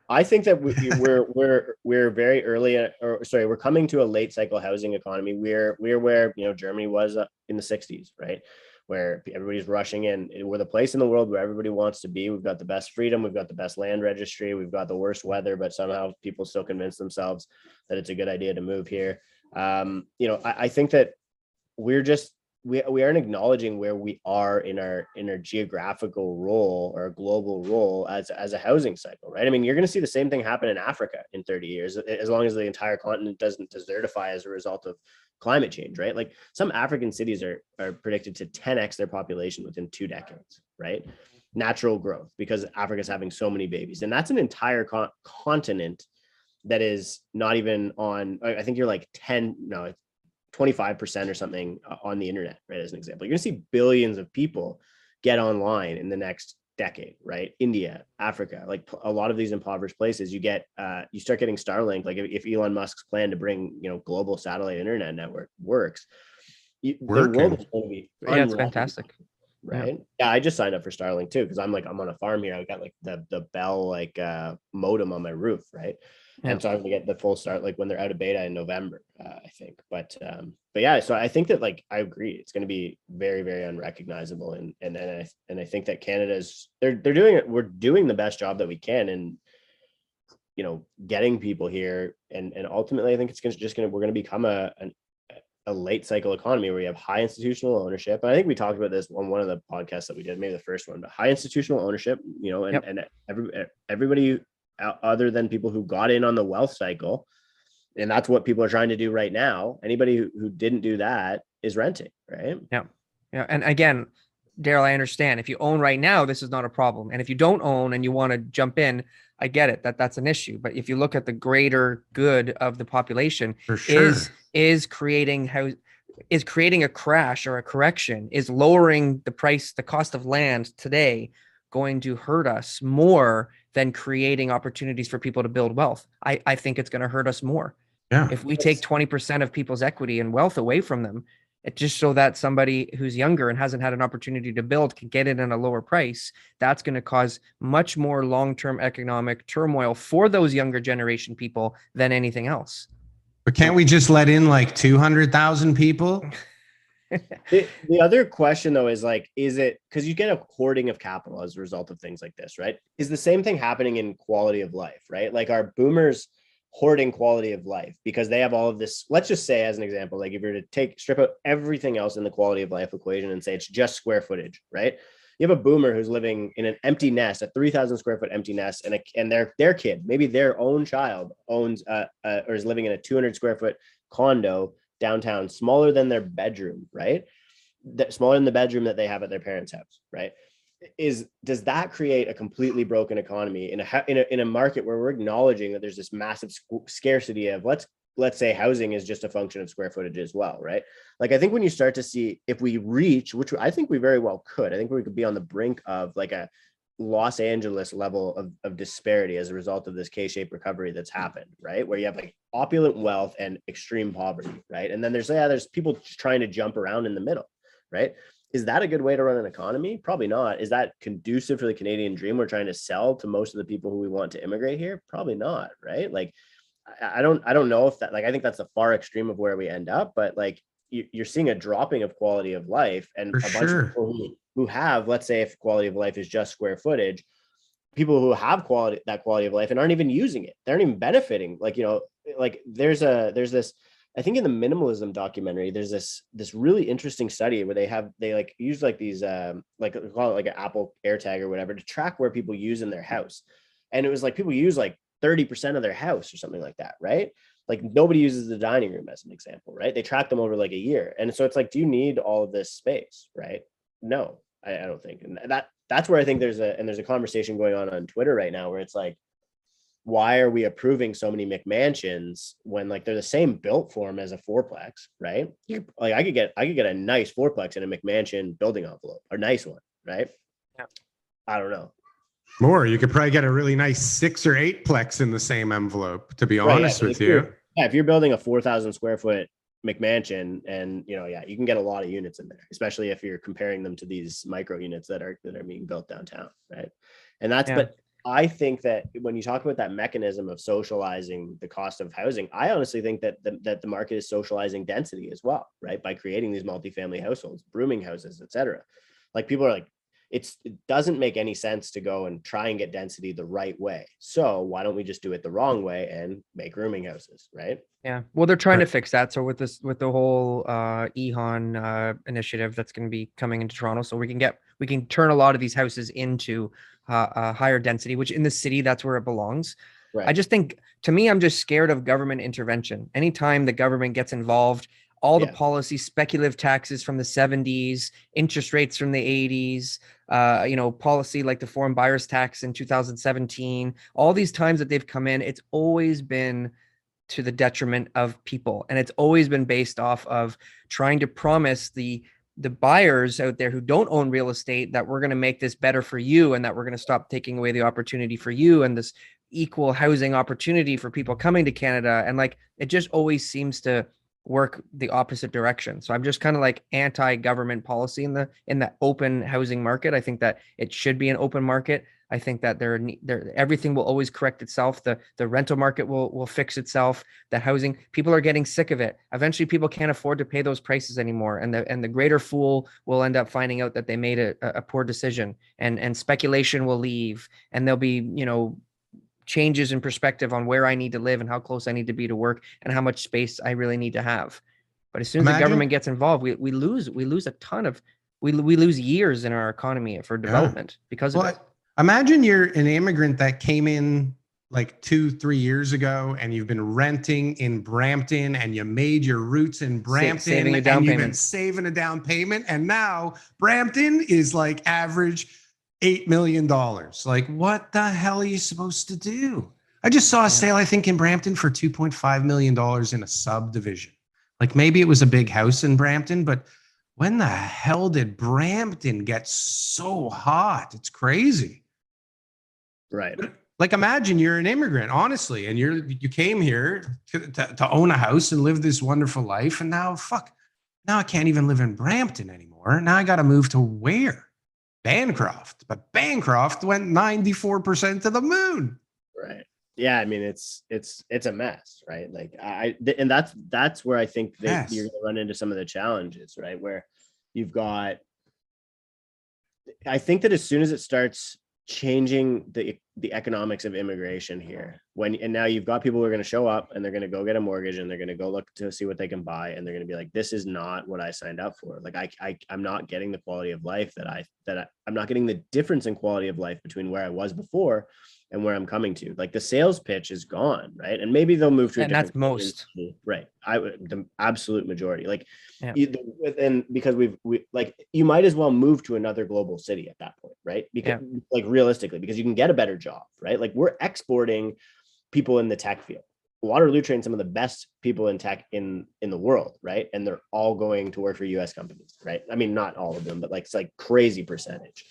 I think that we're very early, we're coming to a late cycle housing economy. We're where Germany was in the 60s, right? Where everybody's rushing in. We're the place in the world where everybody wants to be. We've got the best freedom. We've got the best land registry. We've got the worst weather, but somehow people still convince themselves that it's a good idea to move here. I think that we aren't acknowledging where we are in our geographical role or global role as a housing cycle, right? I mean, you're going to see the same thing happen in Africa in 30 years, as long as the entire continent doesn't desertify as a result of climate change, right? Like, some African cities are predicted to 10x their population within 2 decades, right? Natural growth, because Africa's having so many babies, and that's an entire continent that is not even on, I think you're like 25% or something on the internet, right? As an example, you're going to see billions of people get online in the next decade, right? India, Africa, like a lot of these impoverished places, you start getting Starlink. Like if Elon Musk's plan to bring, global satellite internet network works, the world is going to be it's fantastic. Right. Yeah. I just signed up for Starlink too, because I'm on a farm here. I got like the Bell modem on my roof, right? And so I'm gonna get the full start like when they're out of beta in November, I think. But yeah, so I think that I agree, it's going to be very, very unrecognizable, and I think that Canada's they're doing it. We're doing the best job that we can, and getting people here, and ultimately I think we're going to become a late cycle economy where you have high institutional ownership. And I think we talked about this on one of the podcasts that we did, maybe the first one, but high institutional ownership, and everybody other than people who got in on the wealth cycle. And that's what people are trying to do right now. Anybody who didn't do that is renting, right? Yeah. And again, Darryl, I understand if you own right now, this is not a problem. And if you don't own and you want to jump in, I get it, that's an issue. But if you look at the greater good of the population, for sure, is creating a crash or a correction, is lowering the cost of land today going to hurt us more than creating opportunities for people to build wealth? I think it's going to hurt us more. Yeah. If we take 20% of people's equity and wealth away from them, it just so that somebody who's younger and hasn't had an opportunity to build can get it at a lower price, that's going to cause much more long-term economic turmoil for those younger generation people than anything else. But can't we just let in 200,000 people? The other question though is is it because you get a hoarding of capital as a result of things like this, right? Is the same thing happening in quality of life, right? Are boomers hoarding quality of life because they have all of this? Let's just say, as an example, if you're to strip out everything else in the quality of life equation and say it's just square footage, right? You have a boomer who's living in an empty nest, a 3,000 square foot empty nest, and their kid, maybe their own child, owns or is living in a 200 square foot condo downtown, smaller than their bedroom, right? Smaller than the bedroom that they have at their parents' house, right? Does that create a completely broken economy in a market where we're acknowledging that there's this massive scarcity of, let's say housing is just a function of square footage as well, right? I think when you start to see, if we reach, which I think we very well could, I think we could be on the brink of a Los Angeles level of disparity as a result of this K-shaped recovery that's happened, right? Where you have opulent wealth and extreme poverty, right? And then there's people trying to jump around in the middle, right? Is that a good way to run an economy? Probably not. Is that conducive for the Canadian dream we're trying to sell to most of the people who we want to immigrate here? Probably not, right? I don't know if that, I think that's the far extreme of where we end up, but you're seeing a dropping of quality of life, and for a bunch of people who have, let's say if quality of life is just square footage, people who have that quality of life and aren't even using it, they aren't even benefiting. There's this, I think in the minimalism documentary, there's this really interesting study where they use these they call it an Apple AirTag or whatever to track where people use in their house. And it was people use 30% of their house or something like that, right? Nobody uses the dining room as an example, right? They track them over a year. And so it's do you need all of this space, right? No, I don't think. And that's where I think there's a conversation going on Twitter right now where it's why are we approving so many McMansions when they're the same built form as a fourplex, right? I could get a nice fourplex in a McMansion building envelope, a nice one, right? Yeah. I don't know. More, you could probably get a really nice 6 or 8 plex in the same envelope, to be honest with you. If you're building a 4,000 square foot McMansion, and you can get a lot of units in there, especially if you're comparing them to these micro units that are being built downtown, right? And that's but I think that when you talk about that mechanism of socializing the cost of housing, I honestly think that the market is socializing density as well, right? By creating these multifamily households, rooming houses, etc. People are it doesn't make any sense to go and try and get density the right way. So why don't we just do it the wrong way and make rooming houses, right? Yeah. Well, they're trying to fix that. So with the whole EHON initiative that's going to be coming into Toronto, so we can turn a lot of these houses into higher density, which in the city, that's where it belongs. Right. I just think, to me, I'm just scared of government intervention. Anytime the government gets involved, all the policy, speculative taxes from the 70s, interest rates from the 80s, policy like the foreign buyers tax in 2017, all these times that they've come in, it's always been to the detriment of people. And it's always been based off of trying to promise the buyers out there who don't own real estate that we're going to make this better for you, and that we're going to stop taking away the opportunity for you, and this equal housing opportunity for people coming to Canada. And like, it just always seems to work the opposite direction. So I'm just kind of like anti-government policy in the open housing market. I think that it should be an open market. I think that everything will always correct itself. The rental market will fix itself. The housing, people are getting sick of it. Eventually people can't afford to pay those prices anymore. And the greater fool will end up finding out that they made a poor decision, and speculation will leave, and there'll be, changes in perspective on where I need to live and how close I need to be to work and how much space I really need to have. But as soon as the government gets involved, we lose a ton of, we lose years in our economy for development because of it. Imagine you're an immigrant that came in like 2-3 years ago, and you've been renting in Brampton, and you made your roots in Brampton, and you've been saving a down payment. And now Brampton is like average $8 million. Like, what the hell are you supposed to do? I just saw a sale, I think, in Brampton for $2.5 million in a subdivision. Like, maybe it was a big house in Brampton, but when the hell did Brampton get so hot? It's crazy. Right. Like, imagine you're an immigrant, honestly, and you came here to own a house and live this wonderful life. And now, now I can't even live in Brampton anymore. Now I got to move to where? Bancroft. But Bancroft went 94% to the moon. Right. Yeah. I mean, it's a mess, right? Like and that's where I think that you're going to run into some of the challenges, right? Where you've got, I think that as soon as it starts changing the economics of immigration here, and now you've got people who are going to show up and they're going to go get a mortgage, and they're going to go look to see what they can buy, and they're going to be like, this is not what I signed up for. Like, I'm not getting the quality of life I'm not getting the difference in quality of life between where I was before and where I'm coming to. Like, the sales pitch is gone, right? And maybe they'll move to a different, that's most, right? The absolute majority, like, and because we like, you might as well move to another global city at that point, right? Because like, realistically, because you can get a better job, right? Like, we're exporting people in the tech field. Waterloo trained some of the best people in tech in the world, right? And they're all going to work for US companies, right? I mean, not all of them, but like, it's like crazy percentage.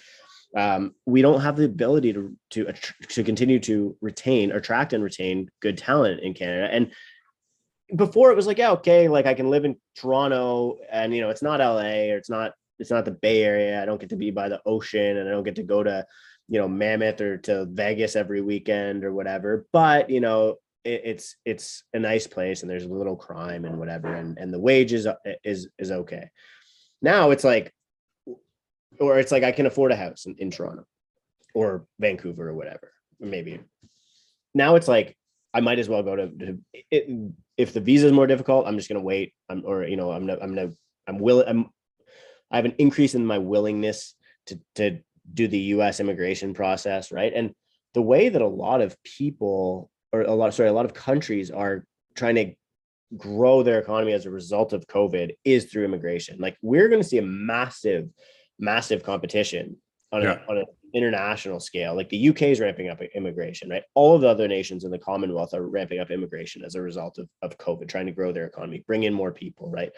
We don't have the ability to continue to attract and retain good talent in Canada. And before, it was like, yeah, okay, like, I can live in Toronto, and it's not LA, or it's not the Bay Area. I don't get to be by the ocean, and I don't get to go to Mammoth or to Vegas every weekend or whatever. But it's a nice place, and there's a little crime and whatever, and the wage is okay. Now it's like, or it's like, I can afford a house in Toronto or Vancouver or whatever, or maybe. Now it's like, I might as well go to it. If the visa is more difficult, I'm just going to wait. I have an increase in my willingness to do the US immigration process, right? And the way that a lot of people, or a lot of countries are trying to grow their economy as a result of COVID is through immigration. Like, we're going to see a massive competition on an international scale. Like, the UK is ramping up immigration, right? All of the other nations in the Commonwealth are ramping up immigration as a result of COVID, trying to grow their economy, bring in more people, right?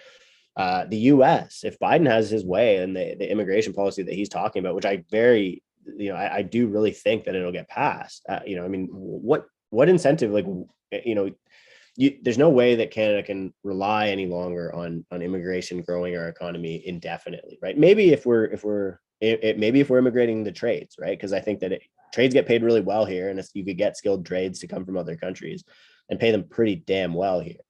The US, if Biden has his way and the immigration policy that he's talking about, which I do really think that it'll get passed. I mean, what incentive, like, there's no way that Canada can rely any longer on immigration growing our economy indefinitely, right? Maybe if we're immigrating the trades, right? Because I think that trades get paid really well here, and if you could get skilled trades to come from other countries and pay them pretty damn well here,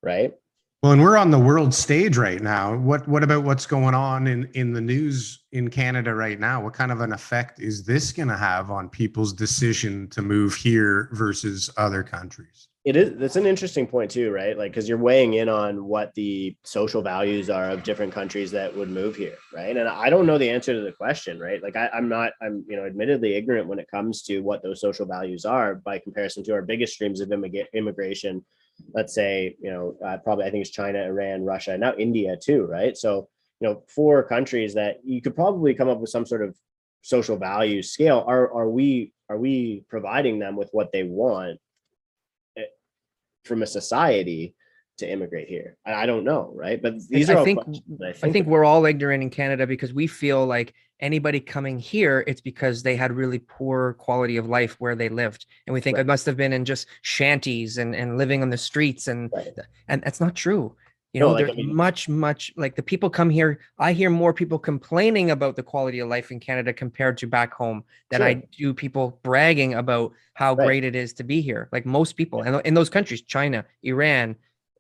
right? Well, and we're on the world stage right now. What about what's going on in the news in Canada right now? What kind of an effect is this going to have on people's decision to move here versus other countries? It is. That's an interesting point too, right? Like, because you're weighing in on what the social values are of different countries that would move here, right? And I don't know the answer to the question, right? Like, I'm admittedly ignorant when it comes to what those social values are by comparison to our biggest streams of immigration. Let's say, probably, I think it's China, Iran, Russia, now India too, right? So, 4 countries that you could probably come up with some sort of social value scale. Are we providing them with what they want from a society to immigrate here? I don't know, right? But these are all questions I think we're all ignorant in Canada because we feel like anybody coming here, it's because they had really poor quality of life where they lived. And we think it must have been in just shanties and living on the streets. And that's not true. You know, there's much like the people come here. I hear more people complaining about the quality of life in Canada compared to back home than I do people bragging about how great it is to be here. Like most people in those countries, China, Iran,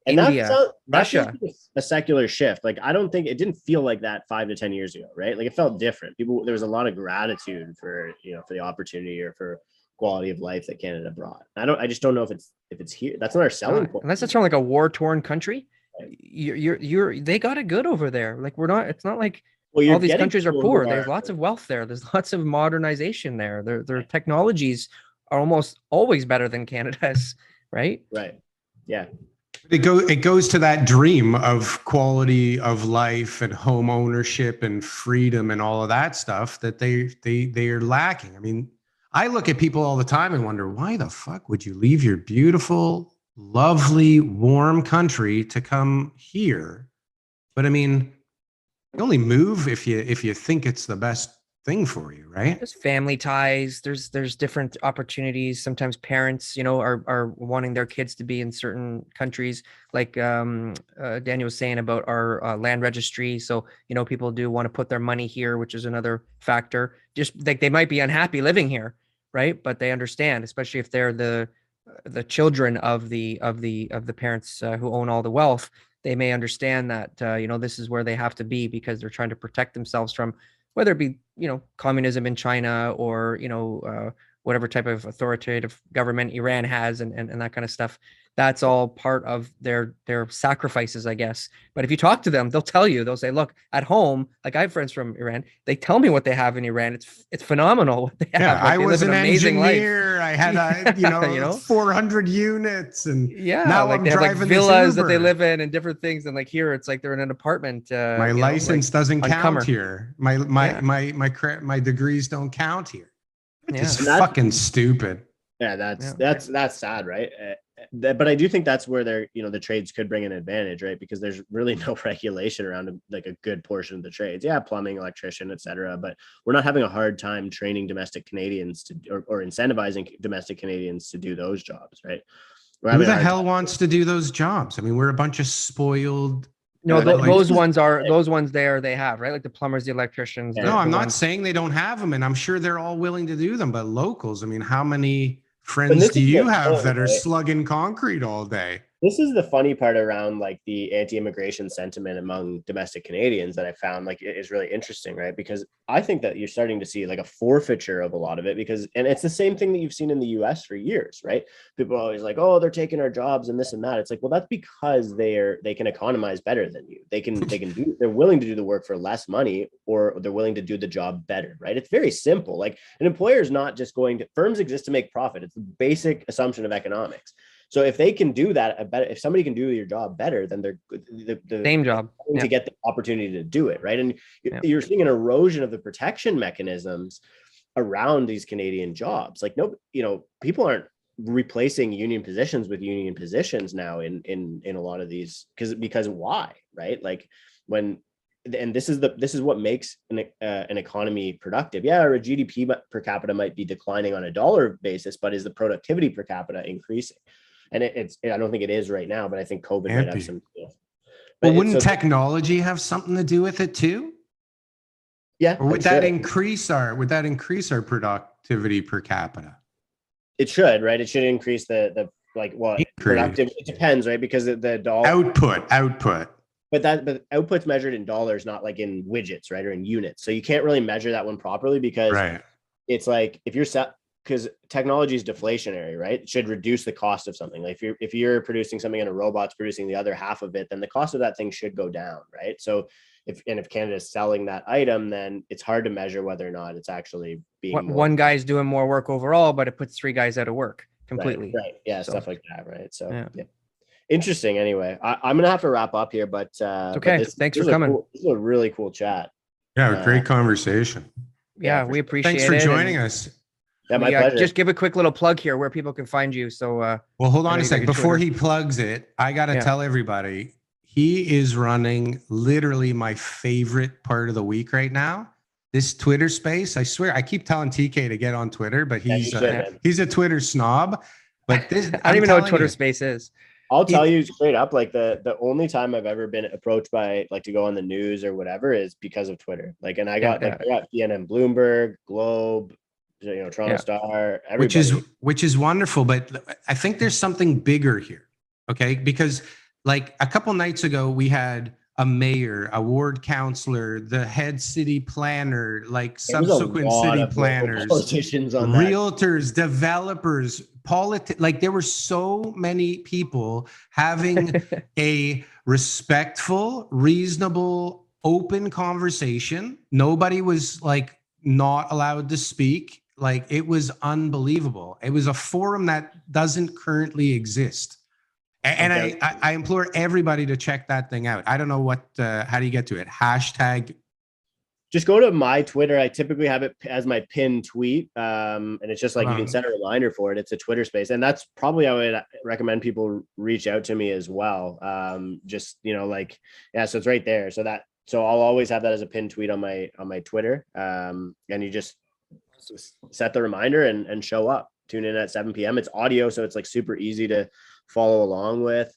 and India, Russia. That's a secular shift. Like, I don't think it didn't feel like that 5 to 10 years ago, right? Like, it felt different. There was a lot of gratitude for, for the opportunity or for quality of life that Canada brought. I just don't know if it's here. That's not our selling point. Unless it's from like a war-torn country. They got it good over there. Like it's not like all these countries are poor. There's lots of wealth there. There's lots of modernization there. Their technologies are almost always better than Canada's, right? Right. Yeah. It goes to that dream of quality of life and home ownership and freedom and all of that stuff that they are lacking. I mean, I look at people all the time and wonder, why the fuck would you leave your beautiful, lovely, warm country to come here? But I mean, you only move if you think it's the best thing for you, right? There's family ties. There's different opportunities. Sometimes parents, are wanting their kids to be in certain countries. Like Daniel was saying about our land registry. So people do want to put their money here, which is another factor. Just like they might be unhappy living here, right? But they understand, especially if they're the children of the parents who own all the wealth. They may understand that this is where they have to be because they're trying to protect themselves from whether it be communism in China or whatever type of authoritative government Iran has and that kind of stuff. That's all part of their sacrifices, I guess. But if you talk to them, they'll tell you. They'll say, "Look, at home, like I have friends from Iran. They tell me what they have in Iran. It's phenomenal what they have. Yeah, like, I was an engineer. Life. I had 400 units, and now like I'm they have driving like villas this that they live in and different things. And like here, it's like they're in an apartment. My license doesn't count here. My degrees don't count here. It's fucking stupid. Yeah, that's sad, right? But I do think that's where the trades could bring an advantage, right? Because there's really no regulation around like a good portion of the trades. Yeah, plumbing, electrician, etc. But we're not having a hard time training domestic Canadians or incentivizing domestic Canadians to do those jobs, right? Who the hell wants to do those jobs? I mean, we're a bunch of spoiled. No, those ones they have, right? Like the plumbers, the electricians. No, I'm not saying they don't have them, and I'm sure they're all willing to do them. But locals, I mean, how many friends do you have that are slugging concrete all day? This is the funny part around like the anti-immigration sentiment among domestic Canadians that I found like is really interesting, right? Because I think that you're starting to see like a forfeiture of a lot of it and it's the same thing that you've seen in the US for years, right? People are always like, oh, they're taking our jobs and this and that. It's like, well, that's because they can economize better than you. They're willing to do the work for less money, or they're willing to do the job better, right? It's very simple. Like an employer is not just firms exist to make profit. It's the basic assumption of economics. So if they can do that, if somebody can do your job better, then they're the same job to get the opportunity to do it, right? And you're seeing an erosion of the protection mechanisms around these Canadian jobs. Like people aren't replacing union positions with union positions now in a lot of these because why, right? Like this is what makes an economy productive. Yeah, or a GDP per capita might be declining on a dollar basis, but is the productivity per capita increasing? And I don't think it is right now, but I think COVID might have some. Well, wouldn't technology have something to do with it too? Yeah. Or would that increase our productivity per capita? It should, right? It should increase the productive. It depends, right? Because the dollar output. But output's measured in dollars, not like in widgets, right? Or in units. So you can't really measure that one properly because it's like if you're because technology is deflationary, right? It should reduce the cost of something. Like if you're producing something and a robot's producing the other half of it, then the cost of that thing should go down, right? So if Canada is selling that item, then it's hard to measure whether or not it's actually being one guy's doing more work overall, but it puts 3 guys out of work completely. Right. Yeah, stuff like that, right? So yeah. Interesting. Anyway, I'm gonna have to wrap up here, but okay. Thanks for coming. This is a really cool chat. Yeah, great conversation. Yeah, we appreciate it. Thanks for joining us. Yeah, my pleasure. Just give a quick little plug here where people can find you. So, well, hold on a sec. Before he plugs it, I got to tell everybody, he is running literally my favorite part of the week right now. This Twitter space. I swear, I keep telling TK to get on Twitter, but he's a Twitter snob. But this, I don't even know what Twitter space is. I'll tell you straight up, like the only time I've ever been approached by like to go on the news or whatever is because of Twitter. Like, and I got CNN, Bloomberg, Globe, Toronto Star, everybody. Which is wonderful. But I think there's something bigger here. Okay, because like a couple nights ago, we had a mayor, a ward councillor, the head city planner, like subsequent city planners, politicians on realtors, developers, like there were so many people having a respectful, reasonable, open conversation. Nobody was like not allowed to speak. Like it was unbelievable. It was a forum that doesn't currently exist. And I implore everybody to check that thing out. I don't know how do you get to it? Hashtag. Just go to my Twitter. I typically have it as my pinned tweet. And it's just like you can set a reminder for it. It's a Twitter space. And that's probably how I would recommend people reach out to me as well. So it's right there. So I'll always have that as a pinned tweet on my Twitter. And you just set the reminder and show up. Tune in at 7 p.m. It's audio, so it's like super easy to follow along with.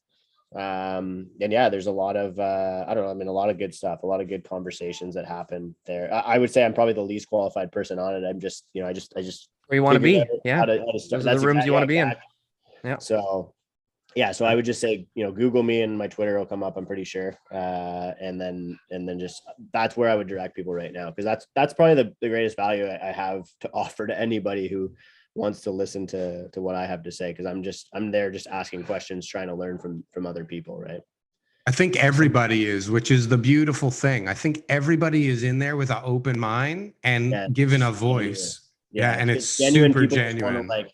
There's a lot of a lot of good stuff, a lot of good conversations that happen there. I would say I'm probably the least qualified person on it. I'm just I just where you want to be. How to start. Those are the rooms you want to be in. Yeah. So I would just say, Google me and my Twitter will come up, I'm pretty sure. And then just, that's where I would direct people right now. Cause that's probably the greatest value I have to offer to anybody who wants to listen to what I have to say. Cause I'm there just asking questions, trying to learn from other people. Right. I think everybody is, which is the beautiful thing. I think everybody is in there with an open mind and given a voice. Yeah. And it's super genuine. Like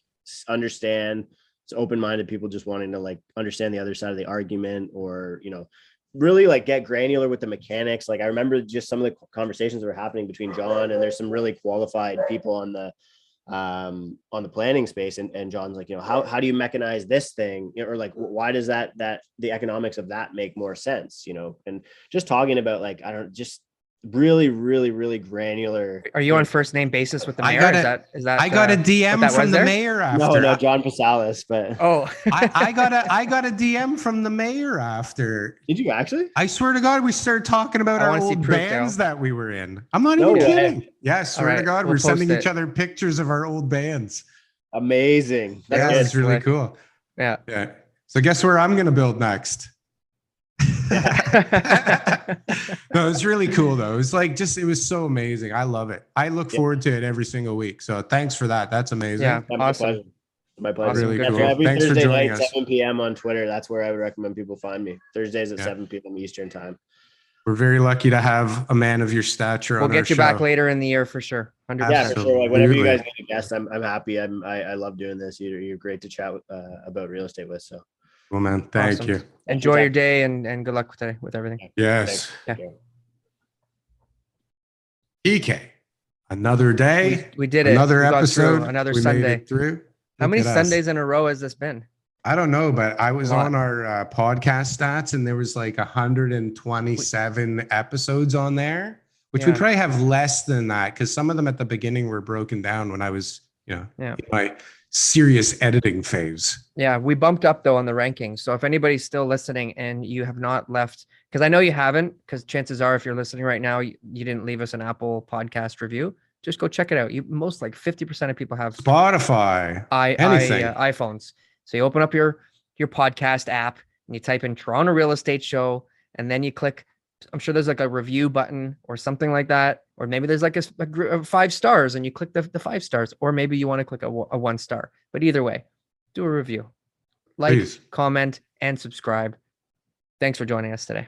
understand. It's open-minded people just wanting to like understand the other side of the argument, or, really like get granular with the mechanics. Like I remember just some of the conversations that were happening between John, and there's some really qualified people on the planning space. And John's like, how do you mechanize this thing? Or like, why does that the economics of that make more sense? And just talking about like, just really, really, really granular. Are you on first name basis with the mayor? Is that I got a DM from the mayor after. No, John Pasalis, but I got a DM from the mayor after. Did you actually? I swear to God, we started talking about our old bands that we were in. I'm not even kidding. Yeah, swear to God, we're sending each other pictures of our old bands. Amazing. That's really cool. Yeah. So guess where I'm gonna build next? No, it's really cool though. It's like it was so amazing. I love it. I look forward to it every single week. So thanks for that. That's amazing. Yeah, awesome. My pleasure. Really cool. Every Thanks Thursday for joining night, us. 7 p.m. on Twitter. That's where I would recommend people find me. Thursdays at 7 p.m. Eastern time. We're very lucky to have a man of your stature on our show. We'll get you back later in the year for sure. 100%. Yeah, for sure. Like whenever you guys get a guest, I'm happy. I love doing this. You're great to chat about real estate with. So. Well, man, thank you. Enjoy your day and good luck today with everything. Yes. Yeah. TK, another day. We did it. Another episode. Another Sunday. Through. How many Sundays in a row has this been? I don't know, but I was on our podcast stats and there was like 127 episodes on there, which we probably have less than that because some of them at the beginning were broken down when I was, in my serious editing phase. Yeah, we bumped up though on the rankings. So if anybody's still listening and you have not left, because I know you haven't, because chances are if you're listening right now, you didn't leave us an Apple podcast review. Just go check it out. Most like 50% of people have Spotify, anything, iPhones. So you open up your podcast app and you type in Toronto Real Estate Show, and then you click. I'm sure there's like a review button or something like that, or maybe there's like a 5 stars and you click the 5 stars, or maybe you want to click a 1 star. But either way, do a review, like, comment, and subscribe. Thanks for joining us today.